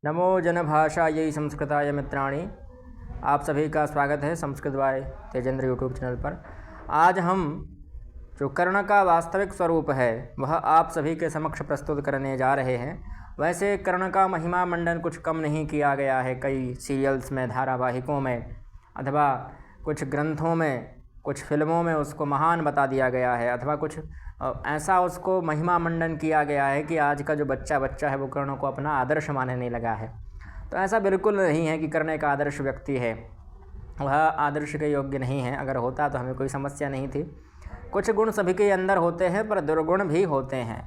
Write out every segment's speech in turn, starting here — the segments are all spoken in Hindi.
नमो जनभाषायै संस्कृताय मित्राणि। आप सभी का स्वागत है Sanskrit by Tejendra YouTube channel पर। आज हम जो कर्ण का वास्तविक स्वरूप है वह आप सभी के समक्ष प्रस्तुत करने जा रहे हैं। वैसे कर्ण का महिमा मंडन कुछ कम नहीं किया गया है, कई सीरियल्स में, धारावाहिकों में अथवा कुछ ग्रंथों में, कुछ फिल्मों में उसको महान बता दिया गया है, अथवा कुछ ऐसा उसको महिमा मंडन किया गया है कि आज का जो बच्चा है वो कर्ण को अपना आदर्श मानने लगा है। तो ऐसा बिल्कुल नहीं है कि कर्ण एक आदर्श व्यक्ति है, वह आदर्श के योग्य नहीं है। अगर होता तो हमें कोई समस्या नहीं थी। कुछ गुण सभी के अंदर होते हैं पर दुर्गुण भी होते हैं,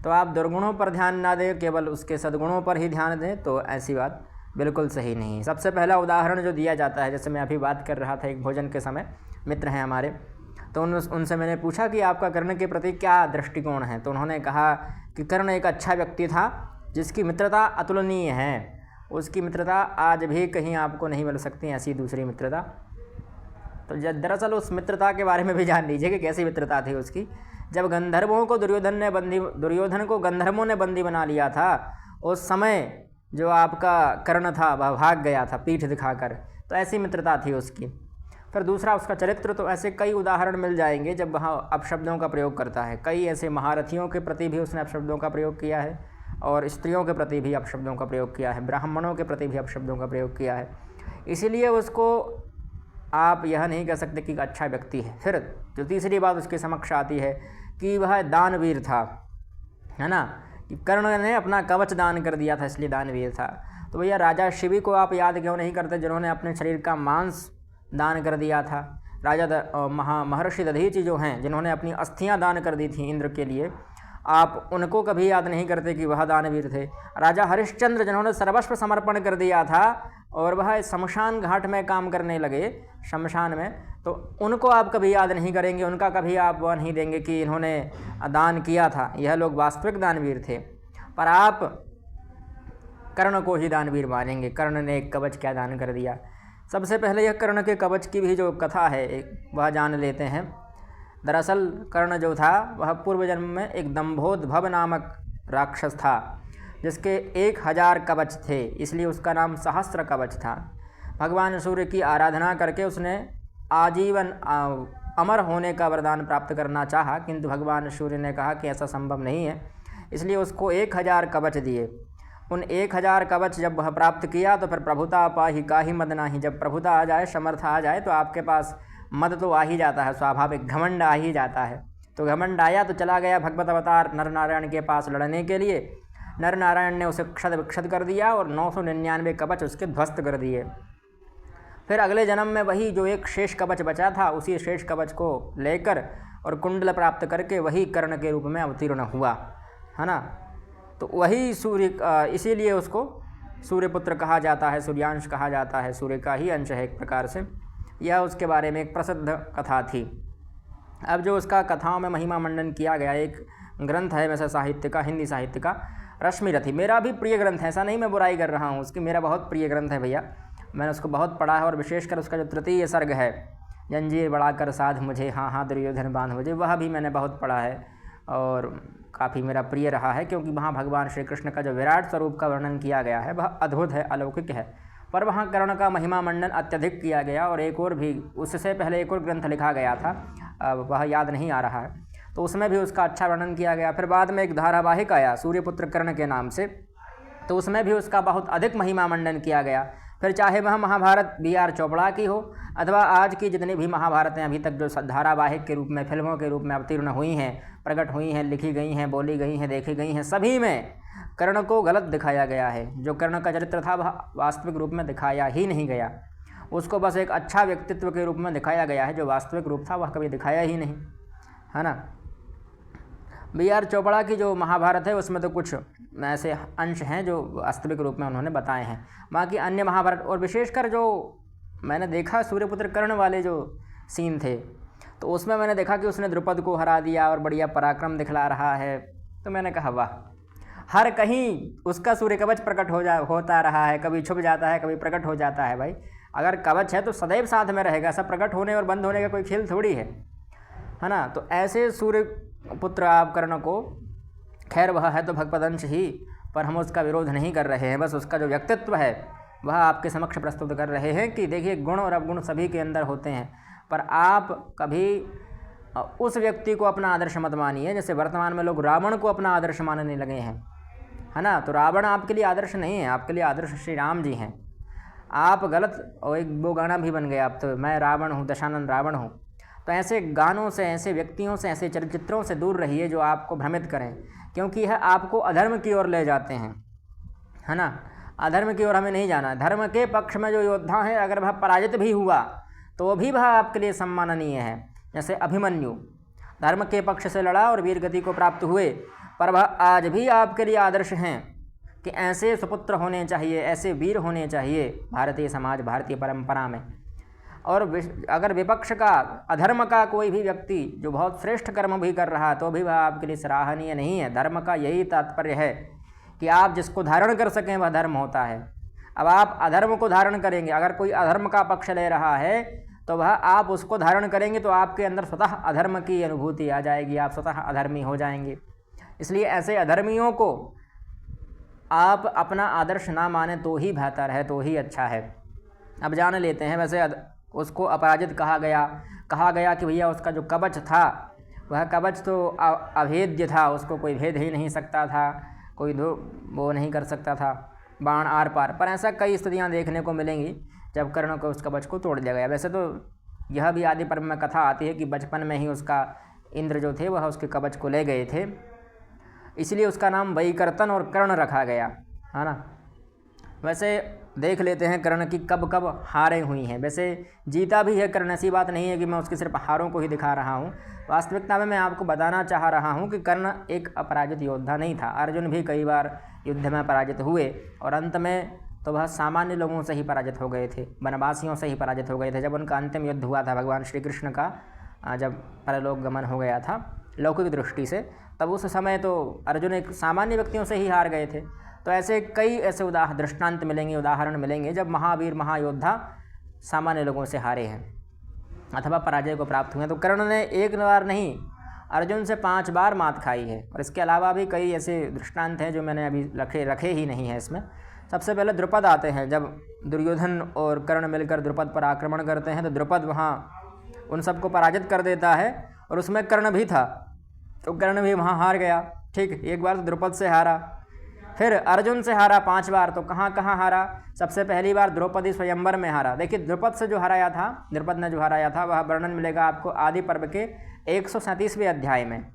तो आप दुर्गुणों पर ध्यान ना दें, केवल उसके सद्गुणों पर ही ध्यान दें, तो ऐसी बात बिल्कुल सही नहीं। सबसे पहला उदाहरण जो दिया जाता है, जैसे मैं अभी बात कर रहा था, एक भोजन के समय मित्र हैं हमारे, तो उनसे मैंने पूछा कि आपका कर्ण के प्रति क्या दृष्टिकोण है। तो उन्होंने कहा कि कर्ण एक अच्छा व्यक्ति था जिसकी मित्रता अतुलनीय है, उसकी मित्रता आज भी कहीं आपको नहीं मिल सकती ऐसी दूसरी मित्रता। तो दरअसल उस मित्रता के बारे में भी जान लीजिए कि कैसी मित्रता थी उसकी। जब दुर्योधन को गंधर्वों ने बंदी बना लिया था, उस समय जो आपका कर्ण था वह भाग गया था पीठ दिखाकर, तो ऐसी मित्रता थी उसकी। फिर दूसरा उसका चरित्र, तो ऐसे कई उदाहरण मिल जाएंगे जब वहाँ अपशब्दों का प्रयोग करता है। कई ऐसे महारथियों के प्रति भी उसने अपशब्दों का प्रयोग किया है, और स्त्रियों के प्रति भी अपशब्दों का प्रयोग किया है, ब्राह्मणों के प्रति भी अपशब्दों का प्रयोग किया है। इसीलिए उसको आप यह नहीं कह सकते कि अच्छा व्यक्ति है। फिर जो तीसरी बात उसके समक्ष आती है कि वह दानवीर था, है ना, कि कर्ण ने अपना कवच दान कर दिया था, इसलिए दानवीर था। तो भैया राजा शिवी को आप याद क्यों नहीं करते, जिन्होंने अपने शरीर का मांस दान कर दिया था। राजा महर्षि दधीचि जो हैं, जिन्होंने अपनी अस्थियां दान कर दी थी इंद्र के लिए, आप उनको कभी याद नहीं करते कि वह दानवीर थे। राजा हरिश्चंद्र जिन्होंने सर्वस्व समर्पण कर दिया था और वह शमशान घाट में काम करने लगे, शमशान में, तो उनको आप कभी याद नहीं करेंगे, उनका कभी आप वह नहीं देंगे कि इन्होंने दान किया था। यह लोग वास्तविक दानवीर थे, पर आप कर्ण को ही दानवीर मानेंगे। कर्ण ने एक कवच क्या दान कर दिया। सबसे पहले यह कर्ण के कवच की भी जो कथा है वह जान लेते हैं। दरअसल कर्ण जो था वह पूर्व जन्म में एक दंभोद्भव नामक राक्षस था, जिसके 1000 कवच थे, इसलिए उसका नाम सहस्त्र कवच था। भगवान सूर्य की आराधना करके उसने आजीवन अमर होने का वरदान प्राप्त करना चाहा, किंतु भगवान सूर्य ने कहा कि ऐसा संभव नहीं है, इसलिए उसको 1000 कवच दिए। उन 1000 कवच जब वह प्राप्त किया तो फिर प्रभुता पाहि काहि मद नाही। जब प्रभुता आ जाए, समर्थ आ जाए, तो आपके पास मद तो आ ही जाता है, स्वाभाविक घमंड आ ही जाता है। तो घमंड आया तो चला गया भगवत अवतार नर नारायण के पास लड़ने के लिए। नर नारायण ने उसे क्षत विक्षत कर दिया और 999 कवच उसके ध्वस्त कर दिए। फिर अगले जन्म में वही जो एक शेष कवच बचा था, उसी शेष कवच को लेकर और कुंडल प्राप्त करके वही कर्ण के रूप में अवतीर्ण हुआ, है ना। तो वही सूर्य, इसीलिए उसको सूर्यपुत्र कहा जाता है, सूर्यांश कहा जाता है, सूर्य का ही अंश है एक प्रकार से। यह उसके बारे में एक प्रसिद्ध कथा थी। अब जो उसका कथाओं में महिमा मंडन किया गया, एक ग्रंथ है वैसे साहित्य का, हिंदी साहित्य का, रश्मिरथी। मेरा भी प्रिय ग्रंथ है, ऐसा नहीं मैं बुराई कर रहा हूँ उसकी, मेरा बहुत प्रिय ग्रंथ है भैया, मैंने उसको बहुत पढ़ा है। और विशेषकर उसका जो तृतीय सर्ग है, जंजीर बढ़ाकर साध मुझे, हाँ हाँ दुर्योधन बांध मुझे, वह भी मैंने बहुत पढ़ा है और काफ़ी मेरा प्रिय रहा है, क्योंकि वहाँ भगवान श्री कृष्ण का जो विराट स्वरूप का वर्णन किया गया है वह अद्भुत है, अलौकिक है। पर वहाँ कर्ण का महिमा मंडन अत्यधिक किया गया, और एक और भी, उससे पहले एक और ग्रंथ लिखा गया था, वह याद नहीं आ रहा है, तो उसमें भी उसका अच्छा वर्णन किया गया। फिर बाद में एक धारावाहिक आया सूर्यपुत्र कर्ण के नाम से, तो उसमें भी उसका बहुत अधिक महिमा मंडन किया गया। फिर चाहे वह महाभारत B.R. चोपड़ा की हो अथवा आज की जितनी भी महाभारतें अभी तक जो धारावाहिक के रूप में, फिल्मों के रूप में अवतीर्ण हुई हैं, प्रकट हुई हैं, लिखी गई हैं, बोली गई हैं, देखी गई हैं, सभी में कर्ण को गलत दिखाया गया है। जो कर्ण का चरित्र था वह वास्तविक रूप में दिखाया ही नहीं गया, उसको बस एक अच्छा व्यक्तित्व के रूप में दिखाया गया है, जो वास्तविक रूप था वह कभी दिखाया ही नहीं, है ना। B.R. चोपड़ा की जो महाभारत है उसमें तो कुछ ऐसे अंश हैं जो वास्तविक रूप में उन्होंने बताए हैं। बाकी अन्य महाभारत, और विशेषकर जो मैंने देखा सूर्यपुत्र कर्ण वाले जो सीन थे, तो उसमें मैंने देखा कि उसने द्रुपद को हरा दिया और बढ़िया पराक्रम दिखला रहा है। तो मैंने कहा वाह, हर कहीं उसका सूर्य कवच प्रकट होता रहा है, कभी छुप जाता है, कभी प्रकट हो जाता है। भाई अगर कवच है तो सदैव साथ में रहेगा, सब प्रकट होने और बंद होने का कोई खेल थोड़ी है ना। तो ऐसे सूर्य पुत्र आप कर्ण को, खैर वह है तो भगवदंश ही, पर हम उसका विरोध नहीं कर रहे हैं, बस उसका जो व्यक्तित्व है वह आपके समक्ष प्रस्तुत कर रहे हैं कि देखिए गुण और अवगुण सभी के अंदर होते हैं, पर आप कभी उस व्यक्ति को अपना आदर्श मत मानिए। जैसे वर्तमान में लोग रावण को अपना आदर्श मानने लगे हैं, है ना। तो रावण आपके लिए आदर्श नहीं है, आपके लिए आदर्श श्री राम जी हैं। आप गलत, और एक वो गाना भी बन गया अब तो, मैं रावण हूँ दशानन रावण हूँ। तो ऐसे गानों से, ऐसे व्यक्तियों से, ऐसे चलचित्रों से दूर रहिए जो आपको भ्रमित करें, क्योंकि यह आपको अधर्म की ओर ले जाते हैं, है ना। अधर्म की ओर हमें नहीं जाना। धर्म के पक्ष में जो योद्धा है, अगर वह पराजित भी हुआ तो भी वह आपके लिए सम्माननीय है। जैसे अभिमन्यु धर्म के पक्ष से लड़ा और वीर गति को प्राप्त हुए, पर वह आज भी आपके लिए आदर्श हैं कि ऐसे सुपुत्र होने चाहिए, ऐसे वीर होने चाहिए भारतीय समाज, भारतीय परंपरा में। और अगर विपक्ष का, अधर्म का कोई भी व्यक्ति जो बहुत श्रेष्ठ कर्म भी कर रहा है तो भी वह आपके लिए सराहनीय नहीं है। धर्म का यही तात्पर्य है कि आप जिसको धारण कर सकें वह धर्म होता है। अब आप अधर्म को धारण करेंगे, अगर कोई अधर्म का पक्ष ले रहा है तो वह आप उसको धारण करेंगे तो आपके अंदर स्वतः अधर्म की अनुभूति आ जाएगी, आप स्वतः अधर्मी हो जाएंगे। इसलिए ऐसे अधर्मियों को आप अपना आदर्श ना माने तो ही बेहतर है, तो ही अच्छा है। अब जान लेते हैं, वैसे उसको अपराजित कहा गया कि भैया उसका जो कवच था वह कवच तो अभेद्य था, उसको कोई भेद ही नहीं सकता था, कोई वो नहीं कर सकता था बाण आर पार। पर ऐसा कई स्थितियाँ देखने को मिलेंगी जब कर्ण को उस कवच को तोड़ दिया गया। वैसे तो यह भी आदि पर्व में कथा आती है कि बचपन में ही उसका इंद्र जो थे वह उसके कवच को ले गए थे, इसलिए उसका नाम वैकर्तन और कर्ण रखा गया, है ना। वैसे देख लेते हैं कर्ण की कब कब हारें हुई हैं। वैसे जीता भी है कर्ण, ऐसी बात नहीं है कि मैं उसकी सिर्फ हारों को ही दिखा रहा हूँ। वास्तविकता में मैं आपको बताना चाह रहा हूँ कि कर्ण एक अपराजित योद्धा नहीं था। अर्जुन भी कई बार युद्ध में पराजित हुए और अंत में तो वह सामान्य लोगों से ही पराजित हो गए थे, वनवासियों से ही पराजित हो गए थे। जब उनका अंतिम युद्ध हुआ था भगवान श्री कृष्ण का, जब परलोक गमन हो गया था लौकिक दृष्टि से, तब उस समय तो अर्जुन एक सामान्य व्यक्तियों से ही हार गए थे। तो ऐसे कई ऐसे दृष्टांत मिलेंगे, उदाहरण मिलेंगे जब महावीर महायोद्धा सामान्य लोगों से हारे हैं अथवा पराजय को प्राप्त हुए हैं। तो कर्ण ने एक बार नहीं, अर्जुन से 5 बार मात खाई है। और इसके अलावा भी कई ऐसे दृष्टांत हैं जो मैंने अभी रखे ही नहीं है इसमें। सबसे पहले द्रुपद आते हैं। जब दुर्योधन और कर्ण मिलकर द्रुपद पर आक्रमण करते हैं तो द्रुपद वहाँ उन सबको पराजित कर देता है, और उसमें कर्ण भी था, तो कर्ण भी वहाँ हार गया। ठीक, एक बार तो द्रुपद से हारा, फिर अर्जुन से हारा 5 बार। तो कहाँ कहाँ हारा? सबसे पहली बार द्रौपदी स्वयंवर में हारा। देखिए द्रुपद से जो हराया था, द्रुपद ने जो हराया था, वह वर्णन मिलेगा आपको आदि पर्व के 137वें अध्याय में।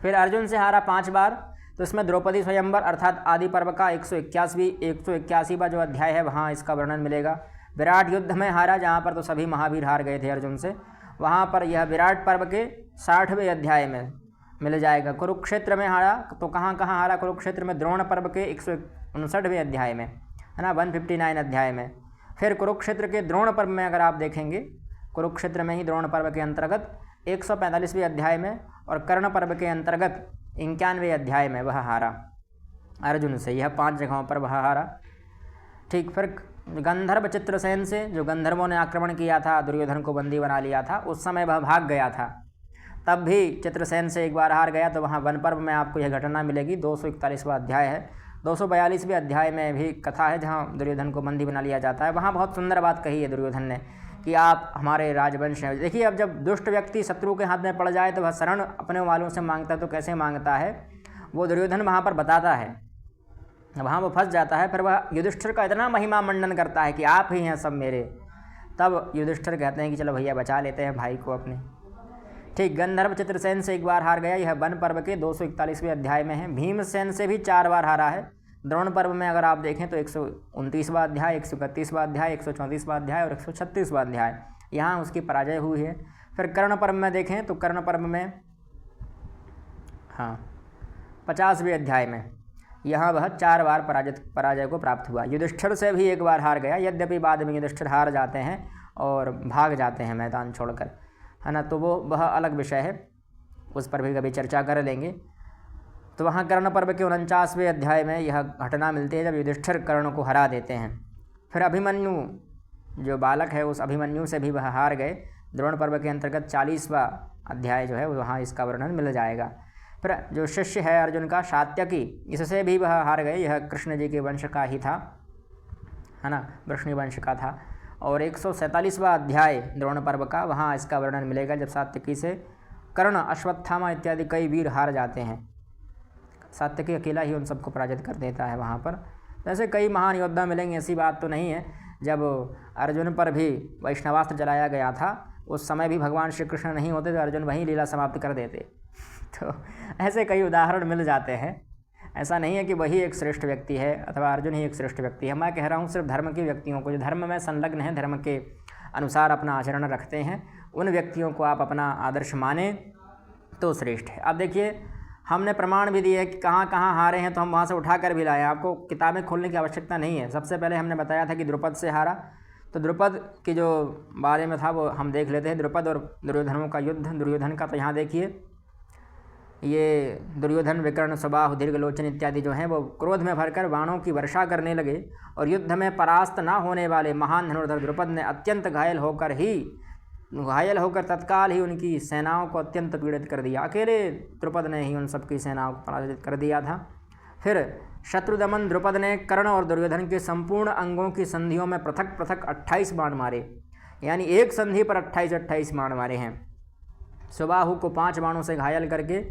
फिर अर्जुन से हारा 5 बार, तो इसमें द्रौपदी स्वयंवर अर्थात आदि पर्व का 181वां जो अध्याय है वहाँ इसका वर्णन मिलेगा। विराट युद्ध में हारा, जहाँ पर तो सभी महावीर हार गए थे अर्जुन से, वहाँ पर यह विराट पर्व के 60वें अध्याय में मिल जाएगा। कुरुक्षेत्र में हारा, तो कहाँ कहाँ हारा? कुरुक्षेत्र में द्रोण पर्व के 159वें अध्याय में, है ना, 159 अध्याय में। फिर कुरुक्षेत्र के द्रोण पर्व में अगर आप देखेंगे, कुरुक्षेत्र में ही द्रोण पर्व के अंतर्गत 145वें अध्याय में, और कर्ण पर्व के अंतर्गत 91वें अध्याय में वह हारा अर्जुन से। यह 5 जगहों पर वह हारा। ठीक, फिर गंधर्व चित्रसेन से, जो गंधर्वों ने आक्रमण किया था, दुर्योधन को बंदी बना लिया था, उस समय वह भाग गया था, तब भी चित्रसेन से एक बार हार गया। तो वहाँ वन पर्व में आपको यह घटना मिलेगी। 241वां अध्याय है। 242वें अध्याय में भी कथा है जहाँ दुर्योधन को बंदी बना लिया जाता है। वहाँ बहुत सुंदर बात कही है दुर्योधन ने कि आप हमारे राजवंश हैं। देखिए, अब जब दुष्ट व्यक्ति शत्रु के हाथ में पड़ जाए तो वह शरण अपने वालों से मांगता है, तो कैसे मांगता है वो दुर्योधन वहाँ पर बताता है। वहाँ वो फंस जाता है। फिर वह युधिष्ठिर का इतना महिमा मंडन करता है कि आप ही हैं सब मेरे। तब युधिष्ठिर कहते हैं कि चलो भैया बचा लेते हैं भाई को अपने। ठीक, गंधर्व चित्रसेन से एक बार हार गया, यह वन पर्व के 241वें अध्याय में है। भीमसेन से भी 4 बार हारा है। द्रोण पर्व में अगर आप देखें तो 129वां अध्याय, 131वां अध्याय, 134वां अध्याय और 136वां अध्याय, यहाँ उसकी पराजय हुई है। फिर कर्ण पर्व में देखें तो कर्ण पर्व में 50वें अध्याय में यहाँ वह 4 बार पराजय को प्राप्त हुआ। युधिष्ठिर से भी एक बार हार गया, यद्यपि बाद में युधिष्ठिर हार जाते हैं और भाग जाते हैं मैदान छोड़कर, है ना। तो वह अलग विषय है, उस पर भी कभी चर्चा कर लेंगे। तो वहाँ कर्ण पर्व के 49वें अध्याय में यह घटना मिलती है जब युधिष्ठिर कर्ण को हरा देते हैं। फिर अभिमन्यु जो बालक है, उस अभिमन्यु से भी वह हार गए। द्रोण पर्व के अंतर्गत 40वां अध्याय जो है वहाँ इसका वर्णन मिल जाएगा। फिर जो शिष्य है अर्जुन का सात्यकी, इससे भी वह हार गए। यह कृष्ण जी के वंश का ही था, है ना, वृष्णि वंश का था। और 147वां अध्याय द्रोण पर्व का, वहाँ इसका वर्णन मिलेगा जब सात्यकी से कर्ण, अश्वत्थामा इत्यादि कई वीर हार जाते हैं। सात्यकी अकेला ही उन सबको पराजित कर देता है वहाँ पर। वैसे कई महान योद्धा मिलेंगे, ऐसी बात तो नहीं है। जब अर्जुन पर भी वैष्णवास्त्र जलाया गया था, उस समय भी भगवान श्री कृष्ण नहीं होते तो अर्जुन वहीं लीला समाप्त कर देते। तो ऐसे कई उदाहरण मिल जाते हैं। ऐसा नहीं है कि वही एक श्रेष्ठ व्यक्ति है अथवा अर्जुन ही एक श्रेष्ठ व्यक्ति है। मैं कह रहा हूँ सिर्फ धर्म के व्यक्तियों को, जो धर्म में संलग्न हैं, धर्म के अनुसार अपना आचरण रखते हैं, उन व्यक्तियों को आप अपना आदर्श माने तो श्रेष्ठ है। अब देखिए, हमने प्रमाण भी दिए कि कहाँ कहाँ हारे हैं, तो हम वहाँ से उठा कर भी लाए। आपको किताबें खोलने की आवश्यकता नहीं है। सबसे पहले हमने बताया था कि द्रुपद से हारा, तो द्रुपद के जो बारे में था वो हम देख लेते हैं। द्रुपद और दुर्योधनों का युद्ध। दुर्योधन का तो यहाँ देखिए, ये दुर्योधन, विकर्ण, सुबाहु, दीर्घलोचन इत्यादि जो हैं वो क्रोध में भरकर बाणों की वर्षा करने लगे, और युद्ध में परास्त न होने वाले महान धनुर्धर द्रुपद ने अत्यंत घायल होकर तत्काल ही उनकी सेनाओं को अत्यंत पीड़ित कर दिया। अकेले द्रुपद ने ही उन सबकी सेनाओं को पराजित कर दिया था। फिर शत्रुदमन द्रुपद ने कर्ण और दुर्योधन के संपूर्ण अंगों की संधियों में पृथक पृथक 28 बाण मारे, यानी एक संधि पर 28 बाण मारे हैं। सुबाहु को 5 बाणों से घायल करके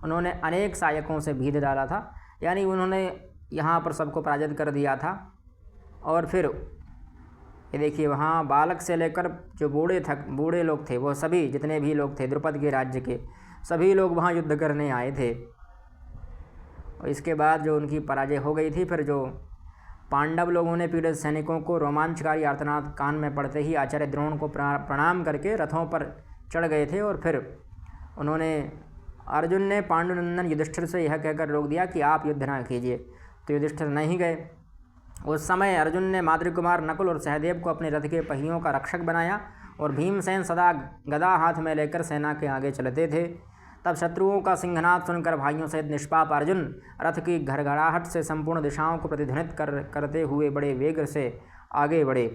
उन्होंने अनेक सहायकों से भीद डाला था, यानी उन्होंने यहाँ पर सबको पराजित कर दिया था। और फिर ये देखिए, वहाँ बालक से लेकर जो बूढ़े लोग थे, वो सभी जितने भी लोग थे द्रुपद के राज्य के, सभी लोग वहाँ युद्ध करने आए थे। और इसके बाद जो उनकी पराजय हो गई थी, फिर जो पांडव लोगों ने पीड़ित सैनिकों को रोमांचकारी आर्तनाद कान में पड़ते ही आचार्य द्रोण को प्रणाम करके रथों पर चढ़ गए थे। और फिर अर्जुन ने पांडुनंदन युधिष्ठिर से यह कहकर रोक दिया कि आप युद्ध ना कीजिए, तो युधिष्ठिर नहीं गए। उस समय अर्जुन ने मातृकुमार नकुल और सहदेव को अपने रथ के पहियों का रक्षक बनाया, और भीमसेन सदा गदा हाथ में लेकर सेना के आगे चलते थे। तब शत्रुओं का सिंहनाद सुनकर भाइयों सहित निष्पाप अर्जुन रथ की घड़घड़ाहट से संपूर्ण दिशाओं को प्रतिध्वनित करते हुए बड़े वेग से आगे बढ़े।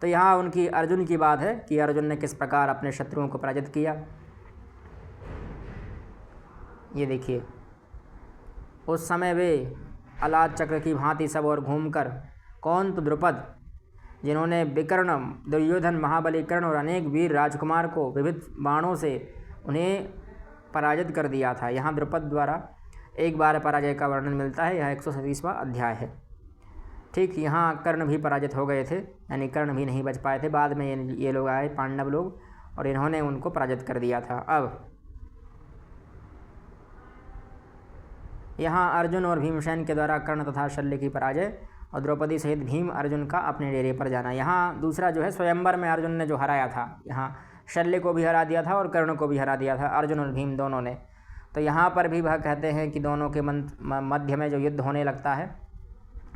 तो यहाँ उनकी अर्जुन की बात है कि अर्जुन ने किस प्रकार अपने शत्रुओं को पराजित किया। ये देखिए, उस समय वे अलाद चक्र की भांति सब और घूमकर, कौन तो द्रुपद, जिन्होंने विकर्ण, दुर्योधन, महाबली कर्ण और अनेक वीर राजकुमार को विविध बाणों से उन्हें पराजित कर दिया था। यहाँ द्रुपद द्वारा एक बार पराजय का वर्णन मिलता है। यह 137वां अध्याय है। ठीक, यहाँ कर्ण भी पराजित हो गए थे, यानी कर्ण भी नहीं बच पाए थे। बाद में ये लोग आए, पांडव लोग, और इन्होंने उनको पराजित कर दिया था। अब यहाँ अर्जुन और भीमसेन के द्वारा कर्ण तथा शल्य की पराजय, और द्रौपदी सहित भीम अर्जुन का अपने डेरे पर जाना। यहाँ दूसरा जो है, स्वयंवर में अर्जुन ने जो हराया था, यहाँ शल्य को भी हरा दिया था और कर्ण को भी हरा दिया था, अर्जुन और भीम दोनों ने। तो यहाँ पर भी वह कहते हैं कि दोनों के मध्य में जो युद्ध होने लगता है,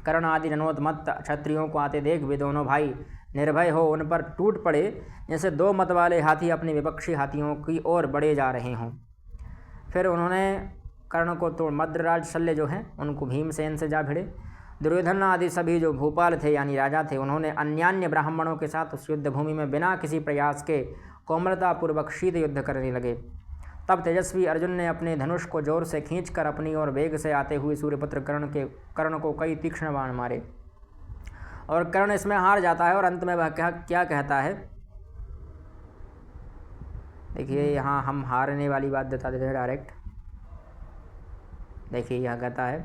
कर्ण आदि रणोत्मत्त क्षत्रियों को आते देख वे दोनों भाई निर्भय हो उन पर टूट पड़े, जैसे 2 मत वाले हाथी अपने विपक्षी हाथियों की ओर बढ़े जा रहे हों। फिर उन्होंने कर्ण को तोड़ मद्रराज शल्य जो हैं उनको भीमसेन से जा भिड़े। दुर्योधन आदि सभी जो भूपाल थे यानी राजा थे, उन्होंने अन्यान्य ब्राह्मणों के साथ उस युद्ध भूमि में बिना किसी प्रयास के कोमलतापूर्वक शीत युद्ध करने लगे। तब तेजस्वी अर्जुन ने अपने धनुष को जोर से खींचकर अपनी ओर वेग से आते हुए सूर्यपुत्र कर्ण को कई तीक्ष्ण बाण मारे, और कर्ण इसमें हार जाता है। और अंत में वह क्या कहता है, देखिए यहाँ हम हारने वाली बात बता देते हैं डायरेक्ट। देखिए यह कहता है,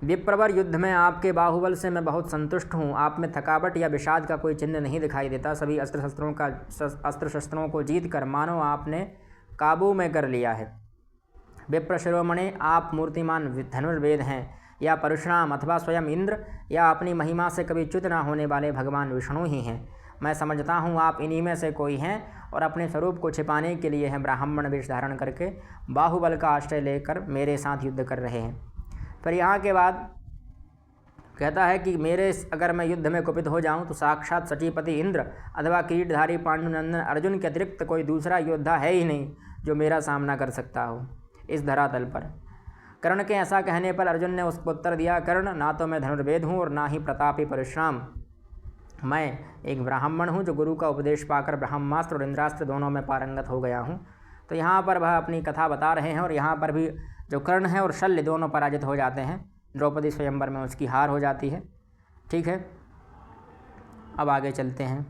विप्रवर युद्ध में आपके बाहुबल से मैं बहुत संतुष्ट हूँ। आप में थकावट या विषाद का कोई चिन्ह नहीं दिखाई देता। सभी अस्त्र शस्त्रों को जीत कर मानो आपने काबू में कर लिया है। विप्र शिरोमणि, आप मूर्तिमान धनुर्वेद हैं, या परशुराम अथवा स्वयं इंद्र, या अपनी महिमा से कभी च्युत न होने वाले भगवान विष्णु ही हैं। मैं समझता हूँ आप इन्हीं में से कोई हैं, और अपने स्वरूप को छिपाने के लिए हैं ब्राह्मण वेश धारण करके बाहुबल का आश्रय लेकर मेरे साथ युद्ध कर रहे हैं। फिर यहाँ के बाद कहता है कि अगर मैं युद्ध में कुपित हो जाऊं तो साक्षात सचीपति इंद्र अथवा किरीटधारी पांडुनंदन अर्जुन के अतिरिक्त कोई दूसरा योद्धा है ही नहीं जो मेरा सामना कर सकता हो इस धरातल पर। कर्ण के ऐसा कहने पर अर्जुन ने उसको उत्तर दिया, कर्ण, ना तो मैं धनुर्वेद हूँ और ना ही प्रतापी परशुराम। मैं एक ब्राह्मण हूँ जो गुरु का उपदेश पाकर ब्रह्मास्त्र और इंद्रास्त्र दोनों में पारंगत हो गया हूँ। तो यहाँ पर वह अपनी कथा बता रहे हैं और यहाँ पर भी जो कर्ण है और शल्य दोनों पराजित हो जाते हैं। द्रौपदी स्वयंवर में उसकी हार हो जाती है। ठीक है, अब आगे चलते हैं।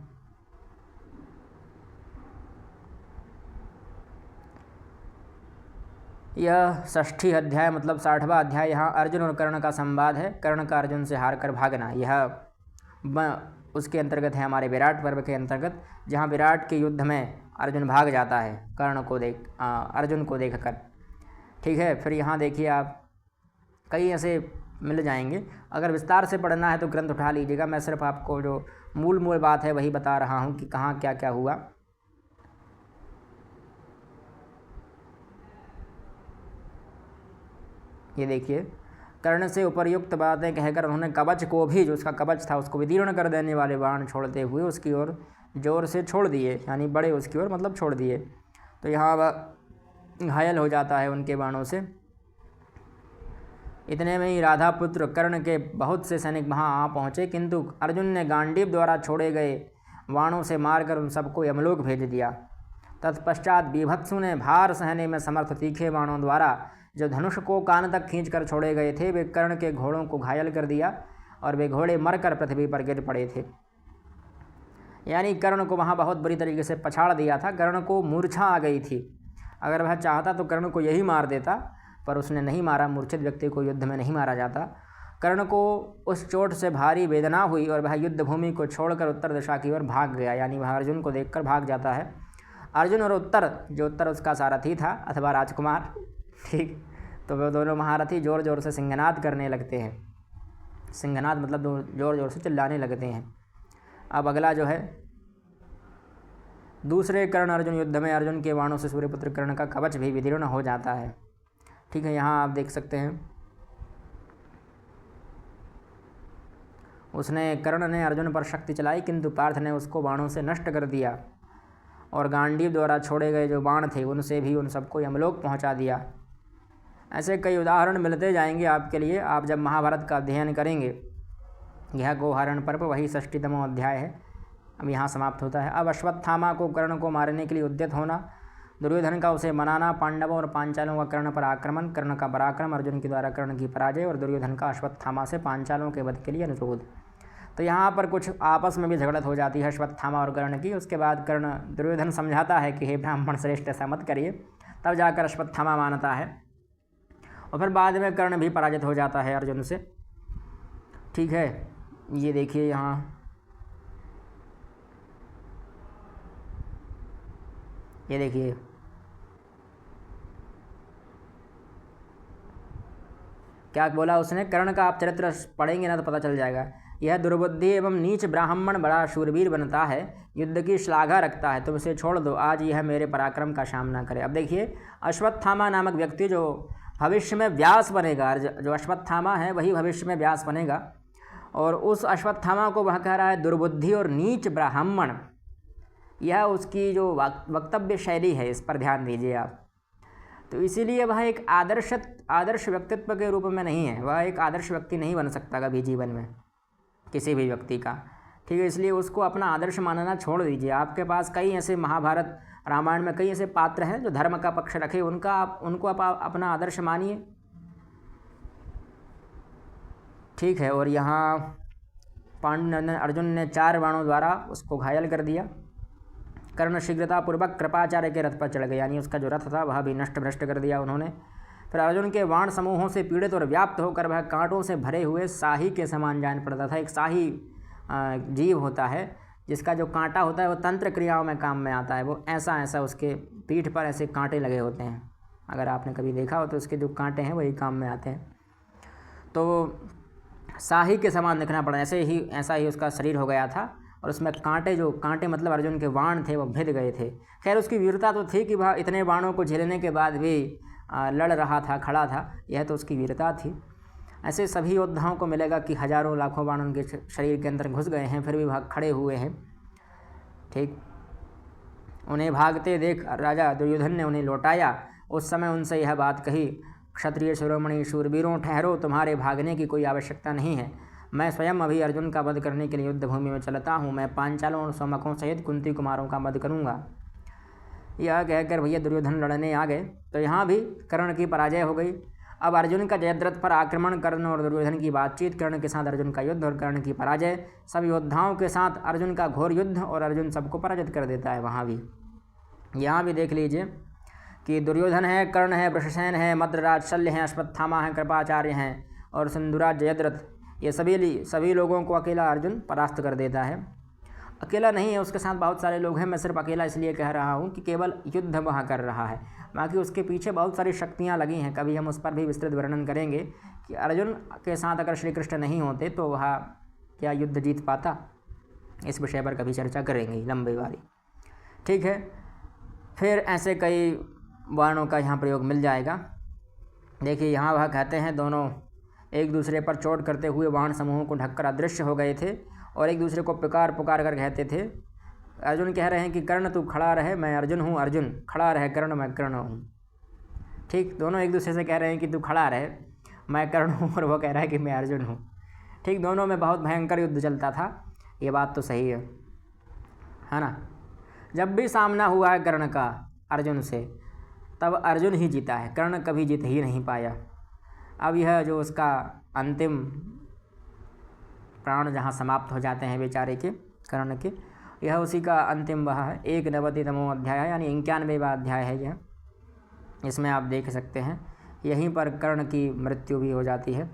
यह 6ठी अध्याय मतलब 60वां अध्याय। यहाँ अर्जुन और कर्ण का संवाद है। कर्ण का अर्जुन से हार कर भागना, यह उसके अंतर्गत है, हमारे विराट पर्व के अंतर्गत, जहाँ विराट के युद्ध में अर्जुन भाग जाता है अर्जुन को देखकर। ठीक है, फिर यहाँ देखिए आप कई ऐसे मिल जाएंगे। अगर विस्तार से पढ़ना है तो ग्रंथ उठा लीजिएगा। मैं सिर्फ आपको जो मूल बात है वही बता रहा हूँ कि कहाँ क्या क्या हुआ। ये देखिए, कर्ण से उपर्युक्त बातें कहकर उन्होंने कवच को भी, जो उसका कवच था, उसको विदीर्ण कर देने वाले बाण छोड़ते हुए उसकी ओर जोर से छोड़ दिए, यानी बड़े उसकी ओर मतलब छोड़ दिए। तो यहाँ वह घायल हो जाता है उनके बाणों से। इतने में ही राधा पुत्र कर्ण के बहुत से सैनिक वहाँ आ पहुँचे, किंतु अर्जुन ने गांडीव द्वारा छोड़े गए बाणों से मारकर उन सबको यमलोक भेज दिया। तत्पश्चात बीभत्सु ने भार सहने में समर्थ तीखे बाणों द्वारा जो धनुष को कान तक खींचकर छोड़े गए थे, वे कर्ण के घोड़ों को घायल कर दिया और वे घोड़े मरकर पृथ्वी पर गिर पड़े थे। यानी कर्ण को वहाँ बहुत बुरी तरीके से पछाड़ दिया था। कर्ण को मूर्छा आ गई थी। अगर वह चाहता तो कर्ण को यही मार देता, पर उसने नहीं मारा। मूर्छित व्यक्ति को युद्ध में नहीं मारा जाता। कर्ण को उस चोट से भारी वेदना हुई और वह युद्ध भूमि को छोड़कर उत्तर दिशा की ओर भाग गया, यानी वह अर्जुन को देखकर भाग जाता है। अर्जुन और उत्तर उसका सारथी था अथवा राजकुमार, ठीक, तो वे दोनों महारथी ज़ोर ज़ोर से सिंहनाद करने लगते हैं। सिंहनाद मतलब ज़ोर ज़ोर से चिल्लाने लगते हैं। अब अगला जो है, दूसरे कर्ण अर्जुन युद्ध में अर्जुन के बाणों से सूर्यपुत्र कर्ण का कवच भी विदीर्ण हो जाता है। ठीक है, यहाँ आप देख सकते हैं, कर्ण ने अर्जुन पर शक्ति चलाई, किंतु पार्थ ने उसको बाणों से नष्ट कर दिया और गांडीव द्वारा छोड़े गए जो बाण थे उनसे भी उन सबको यमलोक पहुँचा दिया। ऐसे कई उदाहरण मिलते जाएंगे आपके लिए, आप जब महाभारत का अध्ययन करेंगे। यह गोहरण पर्व वही 6ठीतम अध्याय है। अब यहाँ समाप्त होता है। अब अश्वत्थामा को कर्ण को मारने के लिए उद्यत होना, दुर्योधन का उसे मनाना, पांडवों और पांचालों का कर्ण पर आक्रमण, कर्ण का पराक्रम, अर्जुन के द्वारा कर्ण की पराजय और दुर्योधन का अश्वत्थामा से पांचालों के वध के लिए अनुरोध। तो यहाँ पर कुछ आपस में भी झगड़त हो जाती है अश्वत्थामा और कर्ण की। उसके बाद दुर्योधन समझाता है कि हे ब्राह्मण श्रेष्ठ, ऐसा मत करिए, तब जाकर अश्वत्थामा मानता है और फिर बाद में कर्ण भी पराजित हो जाता है अर्जुन से। ठीक है, ये देखिए यहाँ, ये देखिए, क्या बोला उसने, कर्ण का आप चरित्र पढ़ेंगे ना तो पता चल जाएगा। यह दुर्बुद्धि एवं नीच ब्राह्मण बड़ा शूरवीर बनता है, युद्ध की श्लाघा रखता है, तुम इसे छोड़ दो, आज यह मेरे पराक्रम का सामना करे। अब देखिए, अश्वत्थामा नामक व्यक्ति जो भविष्य में व्यास बनेगा, जो अश्वत्थामा है वही भविष्य में व्यास बनेगा, और उस अश्वत्थामा को वह कह रहा है दुर्बुद्धि और नीच ब्राह्मण। यह उसकी जो वक्तव्य शैली है, इस पर ध्यान दीजिए आप। तो इसीलिए वह एक आदर्श व्यक्तित्व के रूप में नहीं है, वह एक आदर्श व्यक्ति नहीं बन सकता कभी जीवन में किसी भी व्यक्ति का। ठीक है, इसलिए उसको अपना आदर्श मानना छोड़ दीजिए। आपके पास कई ऐसे महाभारत रामायण में कई ऐसे पात्र हैं जो धर्म का पक्ष रखे, उनको आप अपना आदर्श मानिए। ठीक है, और यहाँ अर्जुन ने 4 बाणों द्वारा उसको घायल कर दिया। कर्ण शीघ्रतापूर्वक कृपाचार्य के रथ पर चढ़ गए, यानी उसका जो रथ था वह भी नष्ट भ्रष्ट कर दिया उन्होंने। फिर अर्जुन के बाण समूहों से पीड़ित और व्याप्त होकर वह कांटों से भरे हुए शाही के समान जान पड़ता था। एक शाही जीव होता है जिसका जो कांटा होता है वो तंत्र क्रियाओं में काम में आता है। वो ऐसा उसके पीठ पर ऐसे कांटे लगे होते हैं, अगर आपने कभी देखा हो तो उसके जो कांटे हैं वही काम में आते हैं। तो शाही के समान दिखना पड़ा, ऐसा ही उसका शरीर हो गया था, और उसमें कांटे मतलब अर्जुन के बाण थे वो भिद गए थे। खैर, उसकी वीरता तो थी कि वह इतने बाणों को झेलने के बाद भी लड़ रहा था, खड़ा था, यह तो उसकी वीरता थी। ऐसे सभी योद्धाओं को मिलेगा कि हजारों लाखों बाण उनके शरीर के अंदर घुस गए हैं, फिर भी वह खड़े हुए हैं। ठीक, उन्हें भागते देख राजा दुर्योधन ने उन्हें लौटाया। उस समय उनसे यह बात कही, क्षत्रिय शिरोमणि शूरवीरों, ठहरो, तुम्हारे भागने की कोई आवश्यकता नहीं है। मैं स्वयं अभी अर्जुन का वध करने के लिए युद्ध भूमि में चलता हूँ। मैं पांचालों और सोमकों सहित कुंती कुमारों का वध करूँगा। यह कहकर भैया दुर्योधन लड़ने आ गए। तो यहाँ भी कर्ण की पराजय हो गई। अब अर्जुन का जयद्रथ पर आक्रमण, कर्ण और दुर्योधन की बातचीत, कर्ण के साथ अर्जुन का युद्ध और कर्ण की पराजय, सब योद्धाओं के साथ अर्जुन का घोर युद्ध और अर्जुन सबको पराजित कर देता है। वहाँ भी यहाँ भी देख लीजिए कि दुर्योधन है, कर्ण है, वृषसेन है, मद्रराज, शल्य हैं, अश्वत्थामा हैं, कृपाचार्य हैं और सिंधुराज, जयद्रथ, ये सभी लोगों को अकेला अर्जुन परास्त कर देता है। अकेला नहीं है, उसके साथ बहुत सारे लोग हैं। मैं सिर्फ अकेला इसलिए कह रहा हूँ कि केवल युद्ध वहाँ कर रहा है, बाकी उसके पीछे बहुत सारी शक्तियाँ लगी हैं। कभी हम उस पर भी विस्तृत वर्णन करेंगे कि अर्जुन के साथ अगर श्री कृष्ण नहीं होते तो वह क्या युद्ध जीत पाता। इस विषय पर कभी चर्चा करेंगे लंबी वाली, ठीक है। फिर ऐसे कई वर्णों का यहाँ प्रयोग मिल जाएगा। देखिए यहाँ वह कहते हैं दोनों एक दूसरे पर चोट करते हुए बाण समूहों को ढककर अदृश्य हो गए थे और एक दूसरे को पुकार कर कहते थे। अर्जुन कह रहे हैं कि कर्ण तू खड़ा रहे, मैं अर्जुन हूँ, अर्जुन खड़ा रहे, कर्ण मैं कर्ण हूँ। ठीक, दोनों एक दूसरे से कह रहे हैं कि तू खड़ा रहे, मैं कर्ण हूँ, और वो कह रहा है कि मैं अर्जुन हूँ। ठीक, दोनों में बहुत भयंकर युद्ध चलता था, ये बात तो सही है ना। जब भी सामना हुआ है कर्ण का अर्जुन से, तब अर्जुन ही जीता है, कर्ण कभी जीत ही नहीं पाया। अब यह जो उसका अंतिम प्राण जहाँ समाप्त हो जाते हैं बेचारे के, कर्ण के, यह उसी का अंतिम वह है 91तमो अध्याय, यानी 91वां अध्याय है यह। इसमें आप देख सकते हैं यहीं पर कर्ण की मृत्यु भी हो जाती है।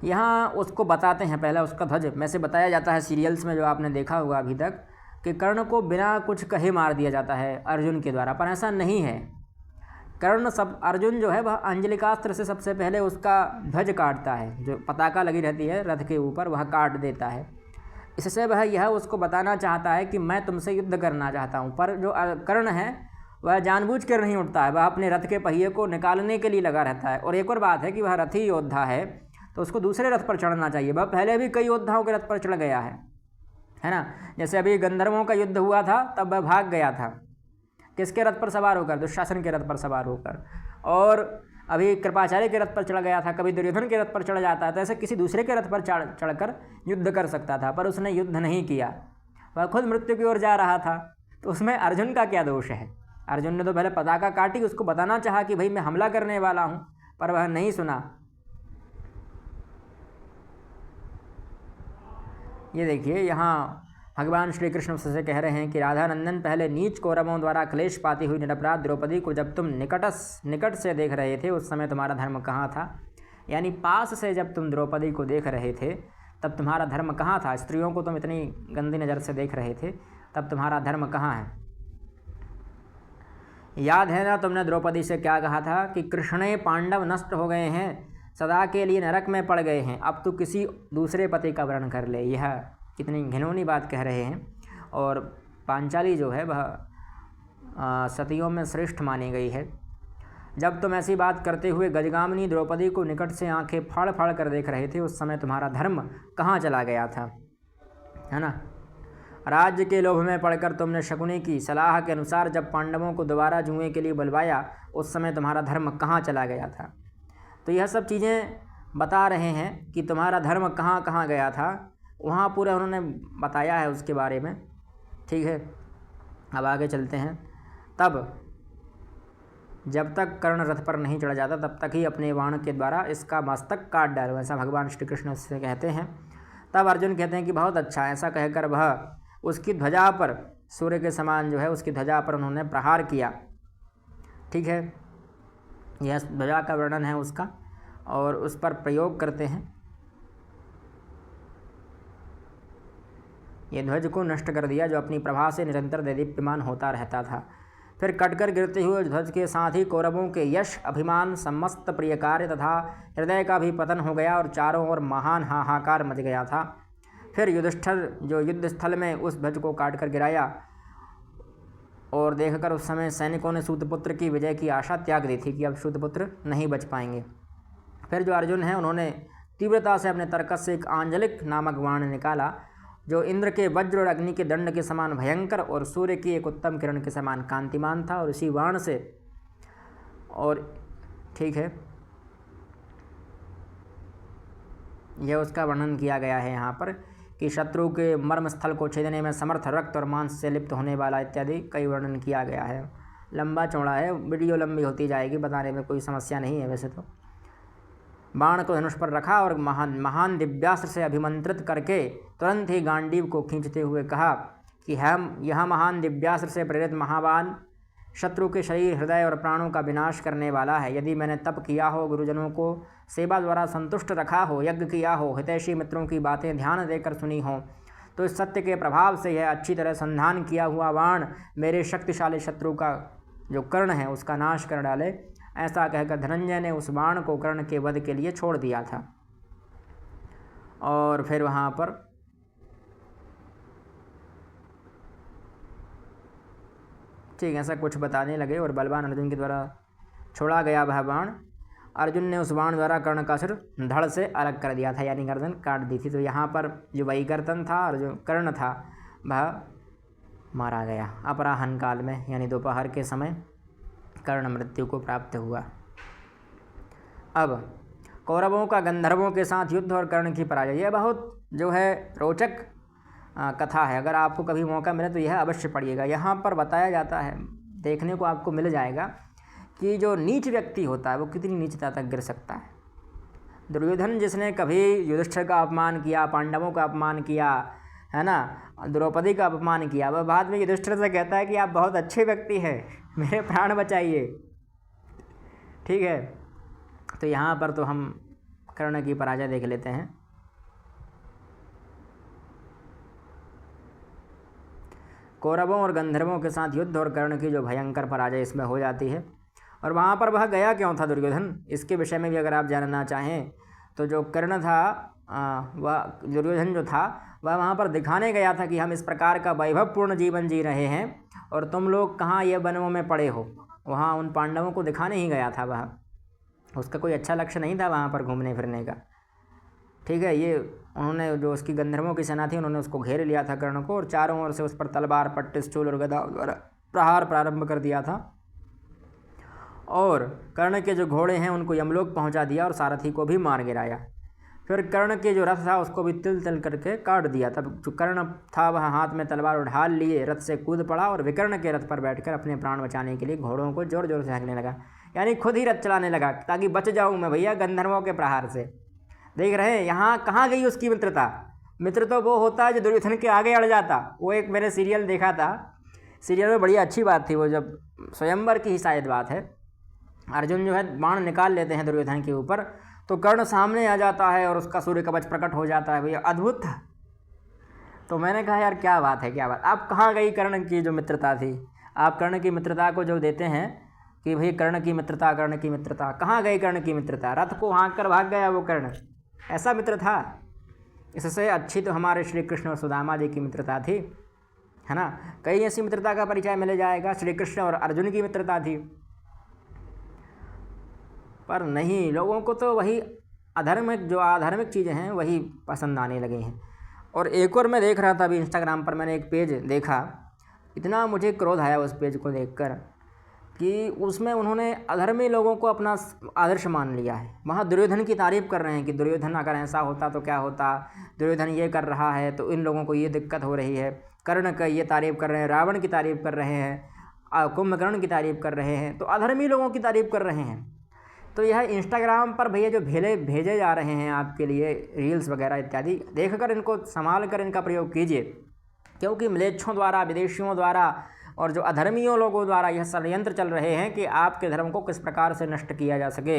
यहाँ उसको बताते हैं, पहला उसका ध्वज में से बताया जाता है सीरियल्स में जो आपने देखा होगा अभी तक, कि कर्ण को बिना कुछ कहे मार दिया जाता है अर्जुन के द्वारा, पर ऐसा नहीं है। अर्जुन जो है वह अंजलिकास्त्र से सबसे पहले उसका ध्वज काटता है, जो पताका लगी रहती है रथ के ऊपर, वह काट देता है। इससे वह यह उसको बताना चाहता है कि मैं तुमसे युद्ध करना चाहता हूँ। पर जो कर्ण है वह जानबूझ कर नहीं उठता है, वह अपने रथ के पहिए को निकालने के लिए लगा रहता है। और एक और बात है कि वह रथी योद्धा है, तो उसको दूसरे रथ पर चढ़ना चाहिए। वह पहले भी कई योद्धाओं के रथ पर चढ़ गया है ना। जैसे अभी गंधर्वों का युद्ध हुआ था, तब वह भाग गया था, किसके रथ पर सवार होकर? दुशासन के रथ पर सवार होकर। और अभी कृपाचार्य के रथ पर चढ़ गया था, कभी दुर्योधन के रथ पर चढ़ जाता है, तो ऐसे किसी दूसरे के रथ पर चढ़कर युद्ध कर सकता था, पर उसने युद्ध नहीं किया, वह खुद मृत्यु की ओर जा रहा था। तो उसमें अर्जुन का क्या दोष है? अर्जुन ने तो पहले पताका काटी, उसको बताना चाहा कि भाई मैं हमला करने वाला हूँ, पर वह नहीं सुना। ये देखिए यहाँ भगवान श्री कृष्ण उससे कह रहे हैं कि राधा नंदन, पहले नीच कौरवों द्वारा क्लेश पाती हुई निरपराध द्रौपदी को जब तुम निकट से देख रहे थे, उस समय तुम्हारा धर्म कहाँ था? यानी पास से जब तुम द्रौपदी को देख रहे थे, तब तुम्हारा धर्म कहाँ था? स्त्रियों को तुम इतनी गंदी नज़र से देख रहे थे, तब तुम्हारा धर्म कहाँ है? याद है ना तुमने द्रौपदी से क्या कहा था कि कृष्णे पांडव नष्ट हो गए हैं, सदा के लिए नरक में पड़ गए हैं, अब तो किसी दूसरे पति का वर्ण कर ले। यह कितनी घिनौनी बात कह रहे हैं। और पांचाली जो है वह सतियों में श्रेष्ठ मानी गई है। जब तुम ऐसी बात करते हुए गजगामिनी द्रौपदी को निकट से आंखें फाड़ फाड़ कर देख रहे थे, उस समय तुम्हारा धर्म कहाँ चला गया था, है ना। राज्य के लोभ में पड़कर तुमने शकुनी की सलाह के अनुसार जब पांडवों को दोबारा जुए के लिए बुलवाया, उस समय तुम्हारा धर्म कहाँ चला गया था। तो यह सब चीज़ें बता रहे हैं कि तुम्हारा धर्म कहाँ कहाँ गया था, वहाँ पूरा उन्होंने बताया है उसके बारे में। ठीक है, अब आगे चलते हैं। तब जब तक कर्ण रथ पर नहीं चढ़ जाता, तब तक ही अपने बाण के द्वारा इसका मस्तक काट डालो, ऐसा भगवान श्री कृष्ण से कहते हैं। तब अर्जुन कहते हैं कि बहुत अच्छा, ऐसा कहकर वह उसकी ध्वजा पर, सूर्य के समान जो है उसकी ध्वजा पर उन्होंने प्रहार किया। ठीक है, यह ध्वजा का वर्णन है उसका, और उस पर प्रयोग करते हैं। ये ध्वज को नष्ट कर दिया जो अपनी प्रभा से निरंतर देदीप्यमान होता रहता था। फिर कटकर गिरते हुए ध्वज के साथ ही कौरवों के यश, अभिमान, समस्त प्रिय कार्य तथा हृदय का भी पतन हो गया और चारों ओर महान हाहाकार मच गया था। फिर युधिष्ठिर जो युद्ध स्थल में उस ध्वज को काटकर गिराया, और देखकर उस समय सैनिकों ने सूतपुत्र की विजय की आशा त्याग दी थी कि अब सूतपुत्र नहीं बच पाएंगे। फिर जो अर्जुन हैं उन्होंने तीव्रता से अपने तर्कस से एक आंजलिक नामक बाण निकाला, जो इंद्र के वज्र और अग्नि के दंड के समान भयंकर और सूर्य की एक उत्तम किरण के समान कांतिमान था। और इसी बाण से, और ठीक है, यह उसका वर्णन किया गया है यहाँ पर कि शत्रु के मर्म स्थल को छेदने में समर्थ, रक्त और मांस से लिप्त होने वाला इत्यादि कई वर्णन किया गया है। लंबा चौड़ा है, वीडियो लंबी होती जाएगी, बताने में कोई समस्या नहीं है वैसे तो। बाण को धनुष पर रखा और महान दिव्यास्त्र से अभिमंत्रित करके तुरंत ही गांडीव को खींचते हुए कहा कि हम यह महान दिव्यास्त्र से प्रेरित महाबाण शत्रु के शरीर, हृदय और प्राणों का विनाश करने वाला है। यदि मैंने तप किया हो, गुरुजनों को सेवा द्वारा संतुष्ट रखा हो, यज्ञ किया हो, हितैषी मित्रों की बातें ध्यान देकर सुनी हो, तो इस सत्य के प्रभाव से यह अच्छी तरह संधान किया हुआ बाण मेरे शक्तिशाली शत्रु का जो कर्ण है उसका नाश कर डाले। ऐसा कहकर धनंजय ने उस बाण को कर्ण के वध के लिए छोड़ दिया था। और फिर वहाँ पर ठीक ऐसा कुछ बताने लगे और बलवान अर्जुन के द्वारा छोड़ा गया वह बाण, अर्जुन ने उस बाण द्वारा कर्ण का सिर धड़ से अलग कर दिया था, यानी गर्दन काट दी थी। तो यहाँ पर जो वही गर्दन था और जो कर्ण था वह मारा गया अपराह्न काल में, यानी दोपहर के समय कर्ण मृत्यु को प्राप्त हुआ। अब कौरवों का गंधर्वों के साथ युद्ध और कर्ण की पराजय, यह बहुत जो है रोचक कथा है। अगर आपको कभी मौका मिले तो यह अवश्य पढ़िएगा। यहाँ पर बताया जाता है, देखने को आपको मिल जाएगा कि जो नीच व्यक्ति होता है वो कितनी नीचता तक गिर सकता है। दुर्योधन जिसने कभी युधिष्ठिर का अपमान किया, पांडवों का अपमान किया, है ना, द्रौपदी का अपमान किया, वह बाद में युधिष्ठिर से कहता है कि आप बहुत अच्छे व्यक्ति हैं, मेरे प्राण बचाइए। ठीक है, तो यहाँ पर तो हम कर्ण की पराजय देख लेते हैं। कौरवों और गंधर्वों के साथ युद्ध और कर्ण की जो भयंकर पराजय इसमें हो जाती है। और वहाँ पर वह गया क्यों था दुर्योधन, इसके विषय में भी अगर आप जानना चाहें तो जो कर्ण था वह दुर्योधन जो था वह वहाँ पर दिखाने गया था कि हम इस प्रकार का वैभवपूर्ण जीवन जी रहे हैं और तुम लोग कहाँ ये वनों में पड़े हो। वहाँ उन पांडवों को दिखाने ही गया था वह, उसका कोई अच्छा लक्ष्य नहीं था वहाँ पर घूमने फिरने का। ठीक है, ये उन्होंने जो उसकी गंधर्वों की सेना थी उन्होंने उसको घेर लिया था कर्ण को, और चारों ओर से उस पर तलवार, पट्टिस, चूल और गदा द्वारा प्रहार प्रारंभ कर दिया था। और कर्ण के जो घोड़े हैं उनको यमलोक पहुंचा दिया और सारथी को भी मार गिराया। फिर कर्ण के जो रथ था उसको भी तिल तिल करके काट दिया। तब जो कर्ण था वह हाथ में तलवार ढाल लिए रथ से कूद पड़ा और विकर्ण के रथ पर बैठकर अपने प्राण बचाने के लिए घोड़ों को जोर जोर से हाँकने लगा, यानी खुद ही रथ चलाने लगा ताकि बच जाऊँ मैं भैया गंधर्वों के प्रहार से। देख रहे हैं यहाँ कहाँ गई उसकी मित्रता। मित्र तो वो होता है जो दुर्योधन के आगे अड़ जाता। वो एक मैंने सीरियल देखा था, सीरियल में बड़ी अच्छी बात थी वो, जब स्वयंवर की ही शायद बात है, अर्जुन जो है बाण निकाल लेते हैं दुर्योधन के ऊपर तो कर्ण सामने आ जाता है और उसका सूर्य कवच प्रकट हो जाता है। भैया अद्भुत था। तो मैंने कहा यार क्या बात है, क्या बात। अब कहाँ गई कर्ण की जो मित्रता थी। आप कर्ण की मित्रता को जो देते हैं कि भाई कर्ण की मित्रता, कर्ण की मित्रता, कहाँ गई कर्ण की मित्रता। रथ को हाँक कर भाग गया वो कर्ण, ऐसा मित्र था। इससे अच्छी तो हमारे श्री कृष्ण और सुदामा जी की मित्रता थी, है ना। कई ऐसी मित्रता का परिचय मिल जाएगा। श्री कृष्ण और अर्जुन की मित्रता थी, पर नहीं, लोगों को तो वही अधार्मिक, जो अधार्मिक चीज़ें हैं वही पसंद आने लगे हैं। और एक और मैं देख रहा था अभी इंस्टाग्राम पर, मैंने एक पेज देखा, इतना मुझे क्रोध आया उस पेज को देखकर कि उसमें उन्होंने अधर्मी लोगों को अपना आदर्श मान लिया है। वहाँ दुर्योधन की तारीफ़ कर रहे हैं कि दुर्योधन अगर ऐसा होता तो क्या होता, दुर्योधन ये कर रहा है तो इन लोगों को ये दिक्कत हो रही है। कर्ण का ये तारीफ़ कर रहे हैं, रावण की तारीफ़ कर रहे हैं, कुंभकर्ण की तारीफ़ कर रहे हैं, तो अधर्मी लोगों की तारीफ़ कर रहे हैं। तो यह इंस्टाग्राम पर भैया जो भेजे जा रहे हैं आपके लिए रील्स वगैरह इत्यादि, देखकर इनको संभाल कर इनका प्रयोग कीजिए, क्योंकि म्लेच्छों द्वारा, विदेशियों द्वारा और जो अधर्मियों लोगों द्वारा यह षड्यंत्र चल रहे हैं कि आपके धर्म को किस प्रकार से नष्ट किया जा सके,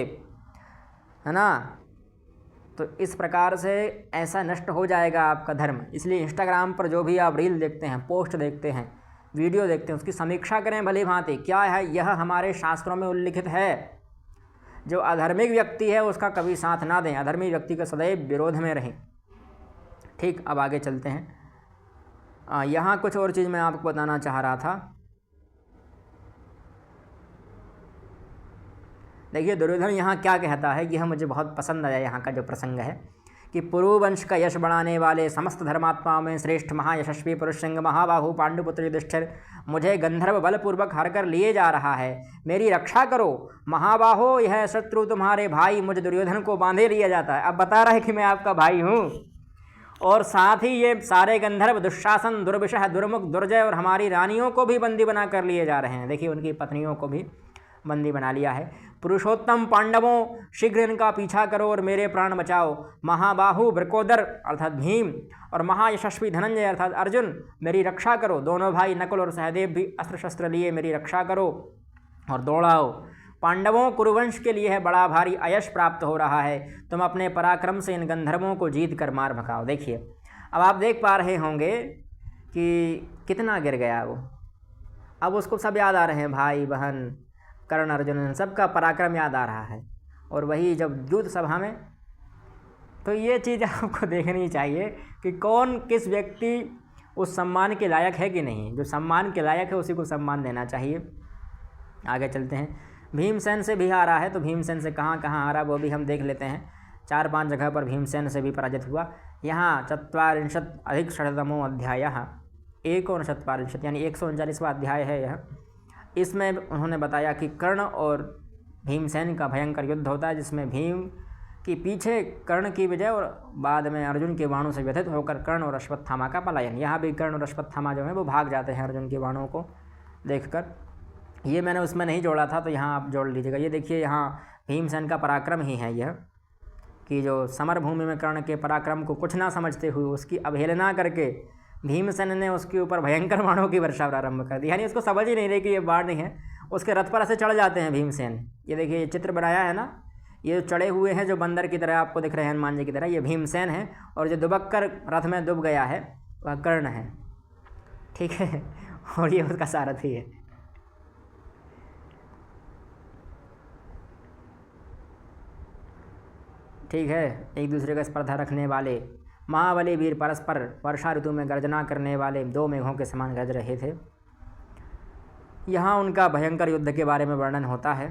है ना। तो इस प्रकार से ऐसा नष्ट हो जाएगा आपका धर्म। इसलिए इंस्टाग्राम पर जो भी आप रील देखते हैं, पोस्ट देखते हैं, वीडियो देखते हैं, उसकी समीक्षा करें भली भांति, क्या है यह हमारे शास्त्रों में उल्लिखित है। जो अधार्मिक व्यक्ति है उसका कभी साथ ना दें, अधर्मी व्यक्ति के सदैव विरोध में रहें। ठीक, अब आगे चलते हैं। यहाँ कुछ और चीज़ मैं आपको बताना चाह रहा था। देखिए दुर्योधन यहाँ क्या कहता है कि यह मुझे बहुत पसंद आया। यहाँ का जो प्रसंग है कि पुरुवंश का यश बढ़ाने वाले समस्त धर्मात्माओं में श्रेष्ठ महायशस्वी पुरुष सिंह महाबाहु पांडुपुत्र युधिष्ठिर मुझे गंधर्व बलपूर्वक हर कर लिए जा रहा है, मेरी रक्षा करो। महाबाहो, यह शत्रु तुम्हारे भाई मुझे दुर्योधन को बांधे लिया जाता है। अब बता रहा है कि मैं आपका भाई हूँ और साथ ही ये सारे गंधर्व दुशासन, दुर्विशह, दुर्मुख, दुर्जय और हमारी रानियों को भी बंदी बना कर लिए जा रहे हैं। देखिए उनकी पत्नियों को भी बंदी बना लिया है। पुरुषोत्तम पांडवों, शीघ्र इनका पीछा करो और मेरे प्राण बचाओ। महाबाहु वृकोदर अर्थात भीम और महायशस्वी धनंजय अर्थात अर्जुन, मेरी रक्षा करो। दोनों भाई नकुल और सहदेव भी अस्त्र शस्त्र लिए मेरी रक्षा करो और दौड़ाओ। पांडवों, कुरुवंश के लिए है बड़ा भारी अयश प्राप्त हो रहा है। तुम अपने पराक्रम से इन गंधर्वों को जीत कर मार भगाओ। देखिए अब आप देख पा रहे होंगे कि कितना गिर गया वो। अब उसको सब याद आ रहे हैं, भाई बहन कर्ण अर्जुन सबका पराक्रम याद आ रहा है। और वही जब युद्ध सभा में, तो ये चीज़ आपको देखनी चाहिए कि कौन किस व्यक्ति उस सम्मान के लायक है कि नहीं। जो सम्मान के लायक है उसी को सम्मान देना चाहिए। आगे चलते हैं। भीमसेन से भी आ रहा है, तो भीमसेन से कहाँ कहाँ आ रहा वो भी हम देख लेते हैं। 4-5 जगह पर भीमसेन से भी पराजित हुआ। यहाँ 44 अध्याय 1 यानी 139वां अध्याय है यह। इसमें उन्होंने बताया कि कर्ण और भीमसेन का भयंकर युद्ध होता है, जिसमें भीम की पीछे कर्ण की विजय और बाद में अर्जुन के बाणों से व्यथित होकर कर्ण और अश्वत्थामा का पलायन। यहाँ भी कर्ण और अश्वत्थामा जो है वो भाग जाते हैं अर्जुन के बाणों को देखकर। ये मैंने उसमें नहीं जोड़ा था, तो यहाँ आप जोड़ लीजिएगा। ये देखिए यहाँ भीमसेन का पराक्रम ही है यह, कि जो समर भूमि में कर्ण के पराक्रम को कुछ ना समझते हुए उसकी अवहेलना करके भीमसेन ने उसके ऊपर भयंकर बाणों की वर्षा प्रारंभ कर दी। यानी उसको समझ ही नहीं रही कि ये बाण नहीं है। उसके रथ पर ऐसे चढ़ जाते हैं भीमसेन। ये देखिए ये चित्र बनाया है ना, ये चढ़े हुए हैं जो बंदर की तरह आपको दिख रहे हैं, हनुमान जी की तरह, ये भीमसेन है। और जो दुबक कर रथ में डूब गया है वह कर्ण है। ठीक है, और ये उसका सारथी है। ठीक है, एक दूसरे का स्पर्धा रखने वाले महाबली वीर परस्पर वर्षा ऋतु में गर्जना करने वाले 2 मेघों के समान गरज रहे थे। यहाँ उनका भयंकर युद्ध के बारे में वर्णन होता है।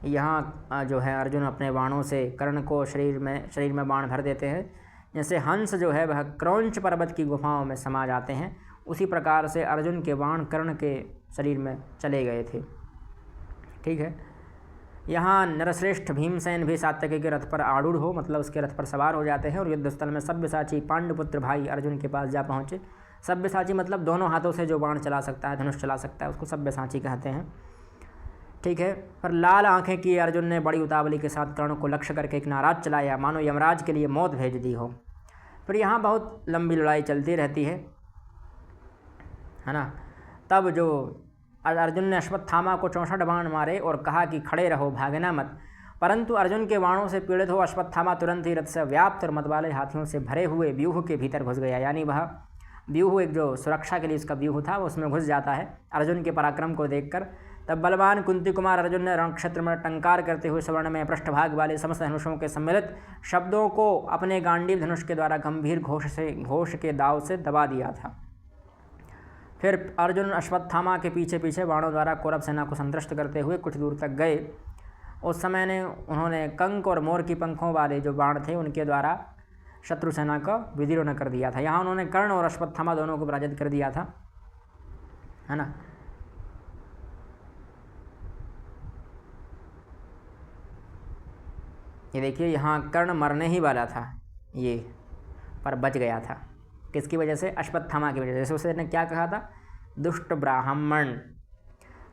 यहाँ जो है अर्जुन अपने बाणों से कर्ण को शरीर में बाण भर देते हैं। जैसे हंस जो है वह क्रौंच पर्वत की गुफाओं में समा जाते हैं, उसी प्रकार से अर्जुन के बाण कर्ण के शरीर में चले गए थे। ठीक है, यहाँ नरश्रेष्ठ भीमसेन भी सात्यकी के रथ पर आरूढ़ हो, मतलब उसके रथ पर सवार हो जाते हैं और युद्धस्थल में सब्यसाची पांडुपुत्र भाई अर्जुन के पास जा पहुँचे। सब्यसाची मतलब दोनों हाथों से जो बाण चला सकता है, धनुष चला सकता है, उसको सब्यसाची कहते हैं। ठीक है, पर लाल आंखें किए अर्जुन ने बड़ी उतावली के साथ कर्ण को लक्ष्य करके एक नाराज चलाया, मानो यमराज के लिए मौत भेज दी हो। फिर यहाँ बहुत लंबी लड़ाई चलती रहती है ना। तब जो अर्जुन ने अश्वत्थामा को 64 बाण मारे और कहा कि खड़े रहो, भागना मत। परंतु अर्जुन के बाणों से पीड़ित हो अश्वत्थामा तुरंत ही रथ से व्याप्त और मत वाले हाथियों से भरे हुए व्यूह के भीतर घुस गया। यानी वह व्यूह एक जो सुरक्षा के लिए उसका व्यूह था, वो उसमें घुस जाता है अर्जुन के पराक्रम को देखकर। तब बलवान कुंती कुमार अर्जुन ने रणक्षेत्र में टंकार करते हुए स्वर्ण में पृष्ठभाग वाले समस्त धनुषों के सम्मिलित शब्दों को अपने गांडीव धनुष के द्वारा गंभीर घोष के दाव से दबा दिया था। फिर अर्जुन अश्वत्थामा के पीछे पीछे बाणों द्वारा कौरव सेना को संतुष्ट करते हुए कुछ दूर तक गए। उस समय ने उन्होंने कंक और मोर की पंखों वाले जो बाण थे उनके द्वारा शत्रु सेना का विदीर्ण कर दिया था। यहाँ उन्होंने कर्ण और अश्वत्थामा दोनों को पराजित कर दिया था, है ना। ये देखिए यहाँ कर्ण मरने ही वाला था ये, पर बच गया था। किसकी वजह से? अश्वत्थामा की वजह से। उसने क्या कहा था? दुष्ट ब्राह्मण,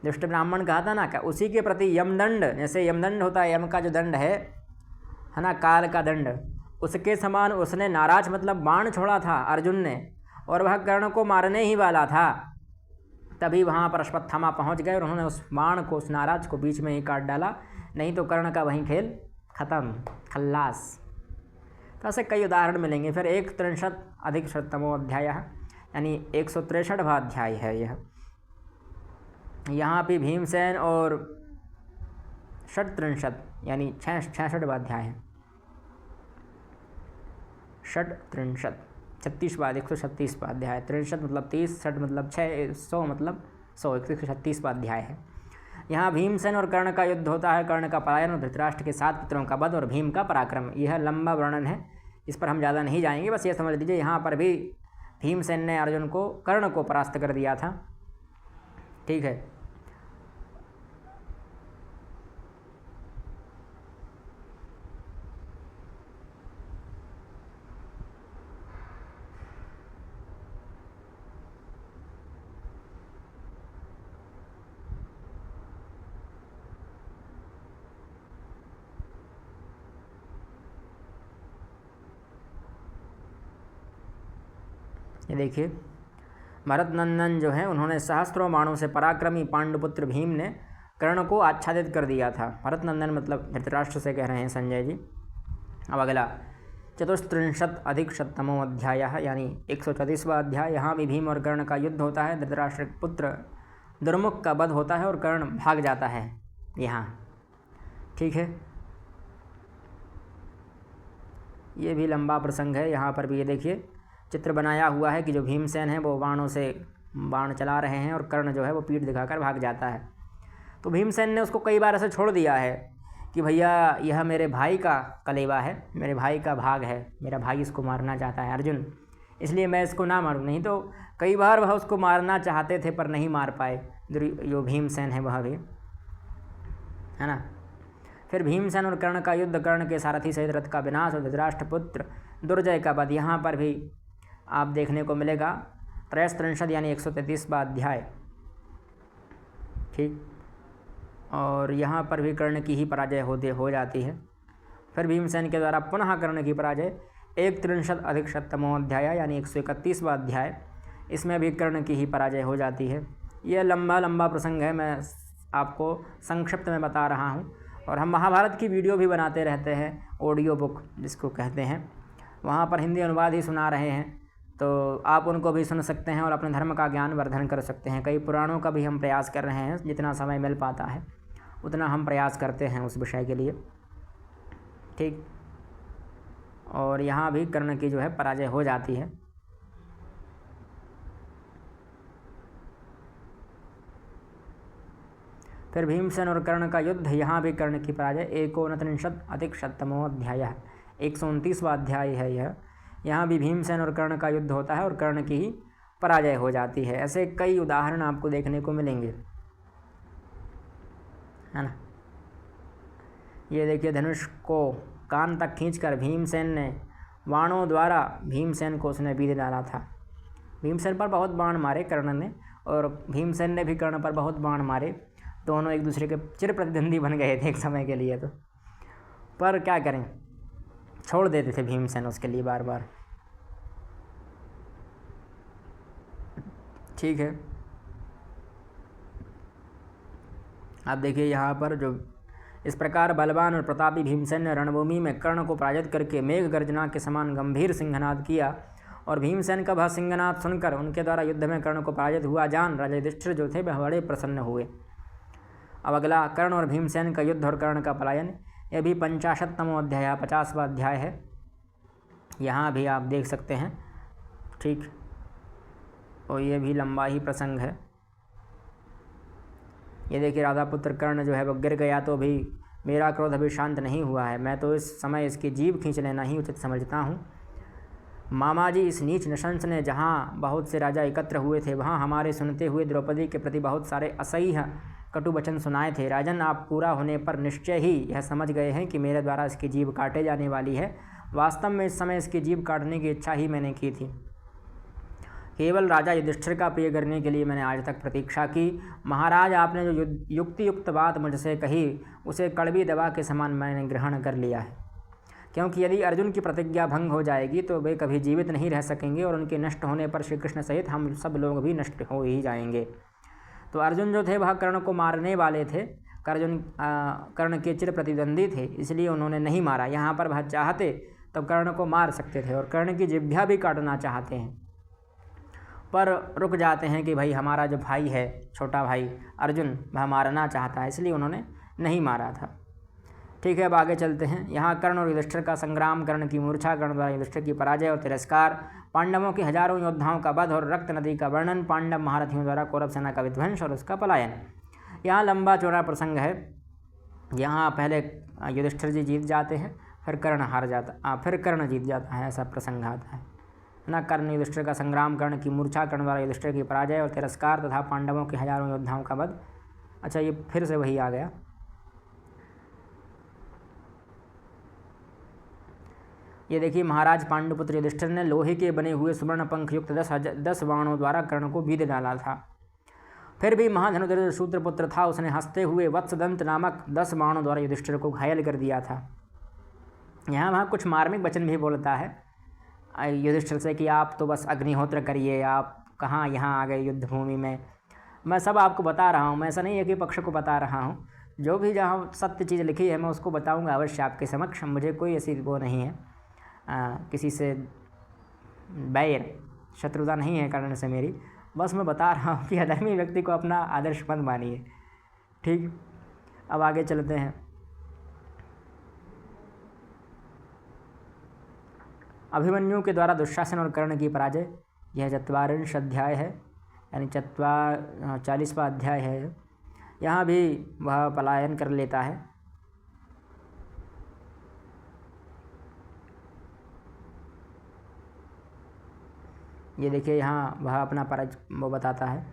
दुष्ट ब्राह्मण कहा था ना, क्या उसी के प्रति यमदंड, जैसे यमदंड होता है, यम का जो दंड है ना, काल का दंड, उसके समान उसने नाराज मतलब बाण छोड़ा था अर्जुन ने, और वह कर्ण को मारने ही वाला था। तभी वहाँ पर अश्वत्थामा पहुँच गए और उन्होंने उस बाण को, उस नाराज को बीच में ही काट डाला, नहीं तो कर्ण का वहीं खेल खत्म, खल्लास। तो ऐसे कई उदाहरण मिलेंगे। फिर 163 अध्याय है, यानी 163वां अध्याय है यह। यहाँ पे भीमसेन और 63 यानी 66वां अध्याय है। 63 36वां 136वां अध्याय, 63 मतलब 30, 60 मतलब 6, 100 मतलब 100, 136वां अध्याय है। यहाँ भीमसेन और कर्ण का युद्ध होता है, कर्ण का पलायन और धृतराष्ट्र के 7 पुत्रों का वध और भीम का पराक्रम। यह लंबा वर्णन है, इस पर हम ज़्यादा नहीं जाएंगे। बस ये समझ लीजिए यहाँ पर भी भीमसेन ने अर्जुन को, कर्ण को परास्त कर दिया था। ठीक है। ये देखिए, भरतनंदन जो है उन्होंने सहस्त्रों बाणों से पराक्रमी पांडुपुत्र भीम ने कर्ण को आच्छादित कर दिया था। भरतनंदन मतलब धृतराष्ट्र से कह रहे हैं संजय जी। अब अगला 34+अधिक अध्याय यानी 134वां अध्याय। यहाँ भी भीम और कर्ण का युद्ध होता है। धृतराष्ट्र पुत्र दुर्मुख का वध होता है और कर्ण भाग जाता है यहाँ, ठीक है। ये भी लंबा प्रसंग है। यहाँ पर भी ये देखिए चित्र बनाया हुआ है कि जो भीमसेन है वो बाणों से बाण चला रहे हैं और कर्ण जो है वो पीठ दिखाकर भाग जाता है। तो भीमसेन ने उसको कई बार ऐसे छोड़ दिया है कि भैया यह मेरे भाई का कलेवा है, मेरे भाई का भाग है, मेरा भाई इसको मारना चाहता है अर्जुन, इसलिए मैं इसको ना मारूं। नहीं तो कई बार वह उसको मारना चाहते थे पर नहीं मार पाए, जो भीमसेन है वह भी, है ना। फिर भीमसेन और कर्ण का युद्ध, कर्ण के सारथी सहित रथ का विनाश और धृतराष्ट्र पुत्र दुर्जय का वध। यहाँ पर भी आप देखने को मिलेगा 33 यानी 133वां अध्याय, ठीक। और यहाँ पर भी कर्ण की ही पराजय हो जाती है। फिर भीमसेन के द्वारा पुनः कर्ण की पराजय 31+अधिक अध्याय यानी 131वां अध्याय, इसमें भी कर्ण की ही पराजय हो जाती है। यह लंबा प्रसंग है, मैं आपको संक्षिप्त में बता रहा हूँ। और हम महाभारत की वीडियो भी बनाते रहते हैं, ऑडियो बुक जिसको कहते हैं, वहाँ पर हिंदी अनुवाद ही सुना रहे हैं, तो आप उनको भी सुन सकते हैं और अपने धर्म का ज्ञान वर्धन कर सकते हैं। कई पुराणों का भी हम प्रयास कर रहे हैं, जितना समय मिल पाता है उतना हम प्रयास करते हैं उस विषय के लिए, ठीक। और यहाँ भी कर्ण की जो है पराजय हो जाती है। फिर भीमसेन और कर्ण का युद्ध, यहाँ भी कर्ण की पराजय 31+अधिक अध्याय 129वां अध्याय है यह। यहाँ भी भीमसेन और कर्ण का युद्ध होता है और कर्ण की ही पराजय हो जाती है। ऐसे कई उदाहरण आपको देखने को मिलेंगे, है ना। ये देखिए, धनुष को कान तक खींचकर भीमसेन ने बाणों द्वारा भीमसेन को उसने बीध डाला था। भीमसेन पर बहुत बाण मारे कर्ण ने और भीमसेन ने भी कर्ण पर बहुत बाण मारे। दोनों एक दूसरे के चिर प्रतिद्वंदी बन गए थे एक समय के लिए, तो पर क्या करें, छोड़ देते थे भीमसेन उसके लिए बार बार, ठीक है। आप देखिए यहाँ पर जो इस प्रकार बलवान और प्रतापी भीमसेन ने रणभूमि में कर्ण को पराजित करके मेघ गर्जना के समान गंभीर सिंहनाद किया। और भीमसेन का वह सिंहनाद सुनकर उनके द्वारा युद्ध में कर्ण को पराजित हुआ जान राजा युधिष्ठिर जो थे वह बड़े प्रसन्न हुए। अब अगला कर्ण और भीमसेन का युद्ध और कर्ण का पलायन, यह भी 50वां अध्याय 50वां अध्याय है। यहाँ भी आप देख सकते हैं, ठीक। और ये भी लंबा ही प्रसंग है। ये देखिए, राधा पुत्र कर्ण जो है वो गिर गया तो भी मेरा क्रोध अभी शांत नहीं हुआ है, मैं तो इस समय इसकी जीभ खींच लेना ही उचित समझता हूँ। मामा जी, इस नीच नृशंस ने जहाँ बहुत से राजा एकत्र हुए थे वहाँ हमारे सुनते हुए द्रौपदी के प्रति बहुत सारे असह्य कटु वचन सुनाए थे। राजन, आप पूरा होने पर निश्चय ही यह समझ गए हैं कि मेरे द्वारा इसकी जीभ काटे जाने वाली है। वास्तव में इस समय इसकी जीभ काटने की इच्छा ही मैंने की थी। केवल राजा युधिष्ठिर का प्रिय करने के लिए मैंने आज तक प्रतीक्षा की। महाराज, आपने जो युक्तियुक्त बात मुझसे कही उसे कड़वी दवा के समान मैंने ग्रहण कर लिया है, क्योंकि यदि अर्जुन की प्रतिज्ञा भंग हो जाएगी तो वे कभी जीवित नहीं रह सकेंगे और उनके नष्ट होने पर श्री कृष्ण सहित हम सब लोग भी नष्ट हो ही जाएंगे। तो अर्जुन जो थे वह कर्ण को मारने वाले थे। कर्ण के चिर प्रतिद्वंदी थे, इसलिए उन्होंने नहीं मारा। यहाँ पर वह चाहते तो कर्ण को मार सकते थे और कर्ण की जिह्वा भी काटना चाहते हैं, पर रुक जाते हैं कि भाई हमारा जो भाई है, छोटा भाई अर्जुन, वह मारना चाहता है, इसलिए उन्होंने नहीं मारा था, ठीक है। अब आगे चलते हैं। यहाँ कर्ण और युधिष्ठिर का संग्राम, कर्ण की मूर्छा, कर्ण द्वारा युधिष्ठिर की पराजय और तिरस्कार, पांडवों के हजारों योद्धाओं का वध और रक्त नदी का वर्णन, पांडव महारथियों द्वारा कौरव सेना का विध्वंस और उसका पलायन। यहाँ लंबा चौड़ा प्रसंग है। यहाँ पहले युधिष्ठिर जी जीत जाते हैं, फिर कर्ण हार जाता, फिर कर्ण जीत जाता है, ऐसा प्रसंग आता है। ना कर्ण युधिष्ठिर का संग्राम, कर्ण की मूर्छा, कर्ण द्वारा युधिष्ठिर की पराजय और तिरस्कार तथा पांडवों के हजारों योद्धाओं का वध। अच्छा, ये फिर से वही आ गया। ये देखिए, महाराज पांडुपुत्र युधिष्ठिर ने लोहे के बने हुए सुवर्ण पंख युक्त 10 बाणों द्वारा कर्ण को बीध डाला था। फिर भी महाधनुर्धर शूद्रपुत्र था, उसने हंसते हुए वत्सदंत नामक 10 बाणों द्वारा युधिष्ठिर को घायल कर दिया था। यहाँ वहाँ कुछ मार्मिक वचन भी बोलता है युधिष्ठिर से कि आप तो बस अग्निहोत्र करिए, आप कहाँ यहाँ आ गए युद्ध भूमि में। मैं सब आपको बता रहा हूँ, मैं ऐसा नहीं है कि पक्ष को बता रहा हूँ, जो भी जहाँ सत्य चीज़ लिखी है मैं उसको बताऊँगा अवश्य आपके समक्ष। मुझे कोई ऐसी वो नहीं है, किसी से बैर शत्रुता नहीं है कर्ण से मेरी। बस मैं बता रहा हूँ कि अधर्मी व्यक्ति को अपना आदर्श मत मानिए। ठीक, अब आगे चलते हैं। अभिमन्यु के द्वारा दुशासन और कर्ण की पराजय, यह 44वां अध्याय है, यानी 40वां अध्याय है। यहाँ भी वह पलायन कर लेता है। ये देखिए, यहाँ वह अपना वो बताता है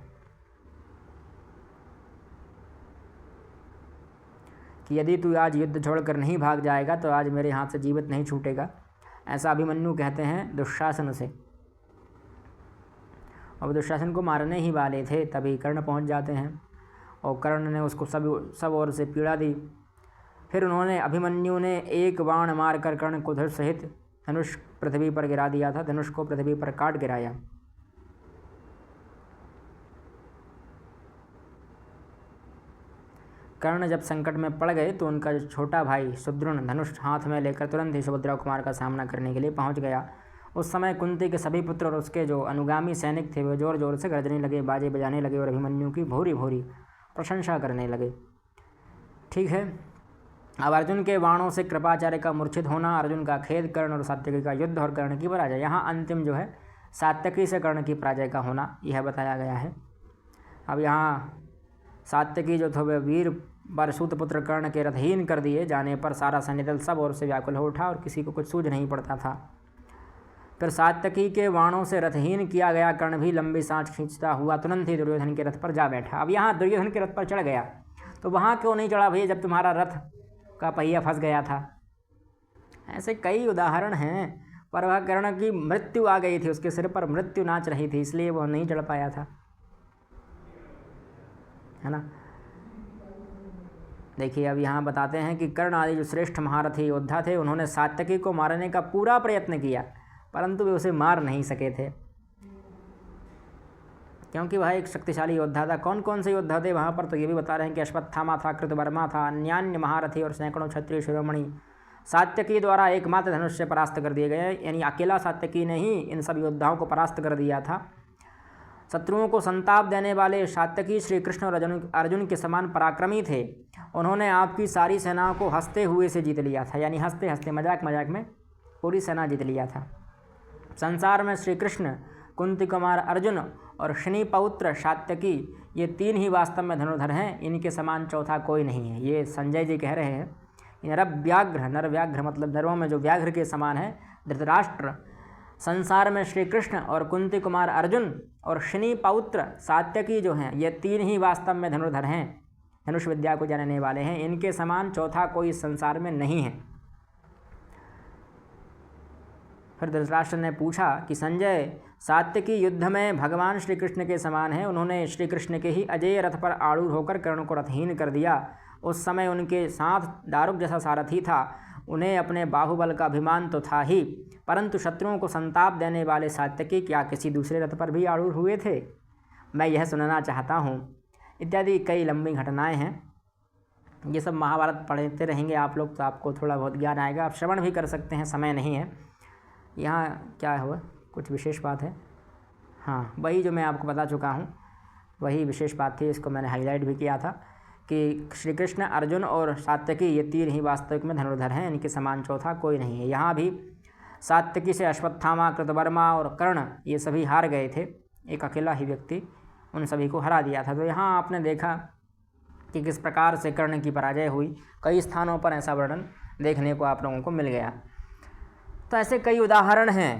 कि यदि तू आज युद्ध छोड़कर नहीं भाग जाएगा तो आज मेरे हाथ से जीवित नहीं छूटेगा। ऐसा अभिमन्यु कहते हैं दुशासन से। और दुशासन को मारने ही वाले थे, तभी कर्ण पहुंच जाते हैं और कर्ण ने उसको सब ओर से पीड़ा दी। फिर अभिमन्यु ने एक बाण मारकर कर्ण को धनुष सहित धनुष पृथ्वी पर गिरा दिया था। धनुष को पृथ्वी पर काट गिराया। कर्ण जब संकट में पड़ गए तो उनका जो छोटा भाई सुद्रुण धनुष हाथ में लेकर तुरंत ही सुभद्रा कुमार का सामना करने के लिए पहुंच गया। उस समय कुंती के सभी पुत्र और उसके जो अनुगामी सैनिक थे वे जोर जोर से गरजने लगे, बाजे बजाने लगे और अभिमन्यु की भूरी भूरी प्रशंसा करने लगे। ठीक है, अब अर्जुन के बाणों से कृपाचार्य का मूर्छित होना, अर्जुन का खेद, कर्ण और सात्यकी का युद्ध और कर्ण की पराजय। यहाँ अंतिम जो है सात्यकी से कर्ण की पराजय का होना, यह बताया गया है। अब यहाँ सात्यकी जो थे वे वीर बरसूत पुत्र कर्ण के रथहीन कर दिए जाने पर सारा सैन्य दल सब ओर से व्याकुल हो उठा और किसी को कुछ सूझ नहीं पड़ता था। फिर सात्यकी के बाणों से रथहीन किया गया कर्ण भी लंबी सांस खींचता हुआ तुरंत ही दुर्योधन के रथ पर जा बैठा। अब यहाँ दुर्योधन के रथ पर चढ़ गया, तो वहाँ क्यों नहीं चढ़ा भैया जब तुम्हारा रथ का पहिया फंस गया था। ऐसे कई उदाहरण हैं, पर वह कर्ण की मृत्यु आ गई थी, उसके सिर पर मृत्यु नाच रही थी, इसलिए वह नहीं चढ़ पाया था, है ना। देखिए, अब यहाँ बताते हैं कि कर्ण आदि जो श्रेष्ठ महारथी योद्धा थे उन्होंने सात्यकी को मारने का पूरा प्रयत्न किया, परंतु वे उसे मार नहीं सके थे, क्योंकि वह एक शक्तिशाली योद्धा था। कौन कौन से योद्धा थे वहाँ पर, तो ये भी बता रहे हैं कि अश्वत्थामा था, कृतवर्मा था, अन्यान्य महारथी और सैकड़ों क्षत्रिय शिरोमणि सात्यकी द्वारा एकमात्र धनुष से परास्त कर दिए गए। यानी अकेला सात्यकी ने ही इन सब योद्धाओं को परास्त कर दिया था। शत्रुओं को संताप देने वाले सात्यकी श्री कृष्ण और अर्जुन के समान पराक्रमी थे। उन्होंने आपकी सारी सेनाओं को हंसते हुए से जीत लिया था, यानी हंसते हंसते मजाक मजाक में पूरी सेना जीत लिया था। संसार में श्री कृष्ण, कुंती कुमार अर्जुन और शनि पौत्र सात्यकी, ये तीन ही वास्तव में धनुर्धर हैं, इनके समान चौथा कोई नहीं है। ये संजय जी कह रहे हैं। नर व्याघ्र मतलब नरों में जो व्याघ्र के समान है धृतराष्ट्र। संसार में श्री कृष्ण और कुंती कुमार अर्जुन और शनि पौत्र सात्यकी जो हैं, ये तीन ही वास्तव में धनुर्धर हैं, धनुष विद्या को जानने वाले हैं। इनके समान चौथा कोई संसार में नहीं है। फिर धृतराष्ट्र ने पूछा कि संजय, सात्यकी युद्ध में भगवान श्री कृष्ण के समान है, उन्होंने श्री कृष्ण के ही अजेय रथ पर आरूढ़ होकर कर्ण को रथहीन कर दिया। उस समय उनके साथ दारुक जैसा सारथी था, उन्हें अपने बाहुबल का अभिमान तो था ही, परंतु शत्रुओं को संताप देने वाले सात्यकी क्या किसी दूसरे रथ पर भी आरूढ़ हुए थे? मैं यह सुनना चाहता हूँ। इत्यादि कई लंबी घटनाएं हैं। ये सब महाभारत पढ़ते रहेंगे आप लोग तो आपको थोड़ा बहुत ज्ञान आएगा। आप श्रवण भी कर सकते हैं, समय नहीं है। यहाँ क्या हुआ, कुछ विशेष बात है? हाँ, वही जो मैं आपको बता चुका हूँ, वही विशेष बात थी। इसको मैंने हाईलाइट भी किया था कि श्री कृष्ण, अर्जुन और सात्यकी ये तीन ही वास्तविक में धनुर्धर हैं, इनके समान चौथा कोई नहीं है। यहाँ भी सात्यकी से अश्वत्थामा, कृतवर्मा और कर्ण ये सभी हार गए थे, एक अकेला ही व्यक्ति उन सभी को हरा दिया था। तो यहाँ आपने देखा कि किस प्रकार से कर्ण की पराजय हुई। कई स्थानों पर ऐसा वर्णन देखने को आप लोगों को मिल गया। तो ऐसे कई उदाहरण हैं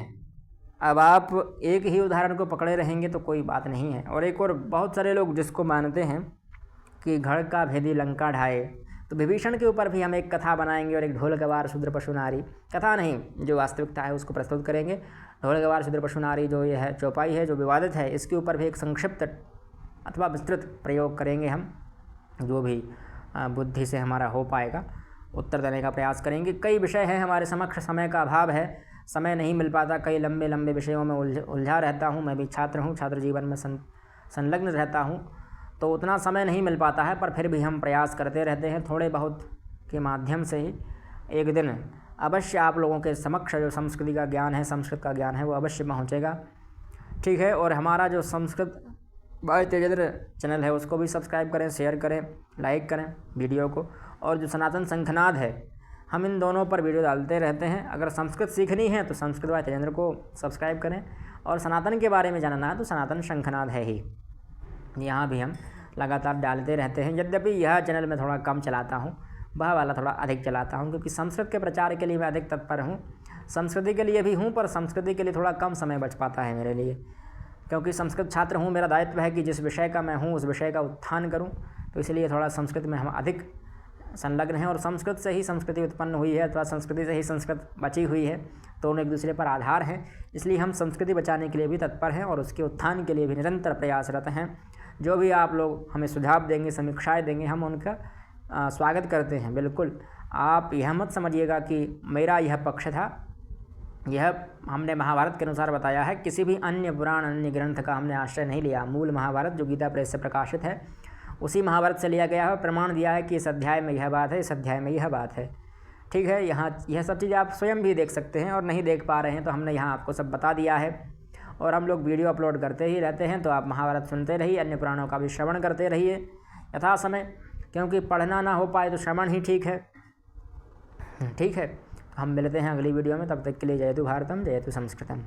अब आप एक ही उदाहरण को पकड़े रहेंगे तो कोई बात नहीं है। और एक और बहुत सारे लोग जिसको मानते हैं कि घड़ का भेदी लंका ढाए, तो विभीषण के ऊपर भी हम एक कथा बनाएंगे और एक ढोल गवार शूद्र पशु नारी, कथा नहीं जो वास्तविकता है उसको प्रस्तुत करेंगे। ढोल गवार शूद्र पशु नारी जो ये है चौपाई है जो विवादित है, इसके ऊपर भी एक संक्षिप्त अथवा विस्तृत प्रयोग करेंगे हम, जो भी बुद्धि से हमारा हो पाएगा उत्तर देने का प्रयास करेंगे। कई विषय हैं हमारे समक्ष, समय का अभाव है, समय नहीं मिल पाता, कई लंबे लंबे विषयों में उलझा रहता हूँ। मैं भी छात्र हूँ, छात्र जीवन में संलग्न रहता हूँ, तो उतना समय नहीं मिल पाता है, पर फिर भी हम प्रयास करते रहते हैं। थोड़े बहुत के माध्यम से ही एक दिन अवश्य आप लोगों के समक्ष जो संस्कृति का ज्ञान है, संस्कृत का ज्ञान है, वो अवश्य पहुँचेगा। ठीक है, और हमारा जो संस्कृत बाय तेजेंद्र चैनल है उसको भी सब्सक्राइब करें, शेयर करें, लाइक करें वीडियो को। और जो सनातन शंखनाद है, हम इन दोनों पर वीडियो डालते रहते हैं। अगर संस्कृत सीखनी है तो संस्कृत बाय तेजेंद्र को सब्सक्राइब करें, और सनातन के बारे में जानना है तो सनातन शंखनाद है ही, यहाँ भी हम लगातार डालते रहते हैं। यद्यपि यह चैनल मैं थोड़ा कम चलाता हूँ, वह वाला थोड़ा अधिक चलाता हूँ, क्योंकि संस्कृत के प्रचार के लिए मैं अधिक तत्पर हूँ। संस्कृति के लिए भी हूँ, पर संस्कृति के लिए थोड़ा कम समय बच पाता है मेरे लिए, क्योंकि संस्कृत छात्र हूँ। मेरा दायित्व है कि जिस विषय का मैं हूँ उस विषय का उत्थान करूँ, तो इसलिए थोड़ा संस्कृत में हम अधिक संलग्न हैं। और संस्कृत से ही संस्कृति उत्पन्न हुई है, अथवा संस्कृति से ही संस्कृत बची हुई है, दोनों एक दूसरे पर आधार हैं। इसलिए हम संस्कृति बचाने के लिए भी तत्पर हैं और उसके उत्थान के लिए भी निरंतर प्रयासरत हैं। जो भी आप लोग हमें सुझाव देंगे, समीक्षाएँ देंगे, हम उनका स्वागत करते हैं। बिल्कुल, आप यह मत समझिएगा कि मेरा यह पक्ष था। यह हमने महाभारत के अनुसार बताया है, किसी भी अन्य पुराण, अन्य ग्रंथ का हमने आश्रय नहीं लिया। मूल महाभारत जो गीता प्रेस से प्रकाशित है, उसी महाभारत से लिया गया है। प्रमाण दिया है कि इस अध्याय में यह बात है, इस अध्याय में यह बात है। ठीक है, यहाँ यह सब चीज़ें आप स्वयं भी देख सकते हैं, और नहीं देख पा रहे हैं तो हमने यहाँ आपको सब बता दिया है। और हम लोग वीडियो अपलोड करते ही रहते हैं, तो आप महाभारत सुनते रहिए, अन्य पुराणों का भी श्रवण करते रहिए यथा समय, क्योंकि पढ़ना ना हो पाए तो श्रवण ही ठीक है। ठीक है, हम मिलते हैं अगली वीडियो में, तब तक के लिए जयतु भारतम, जयतु संस्कृतम।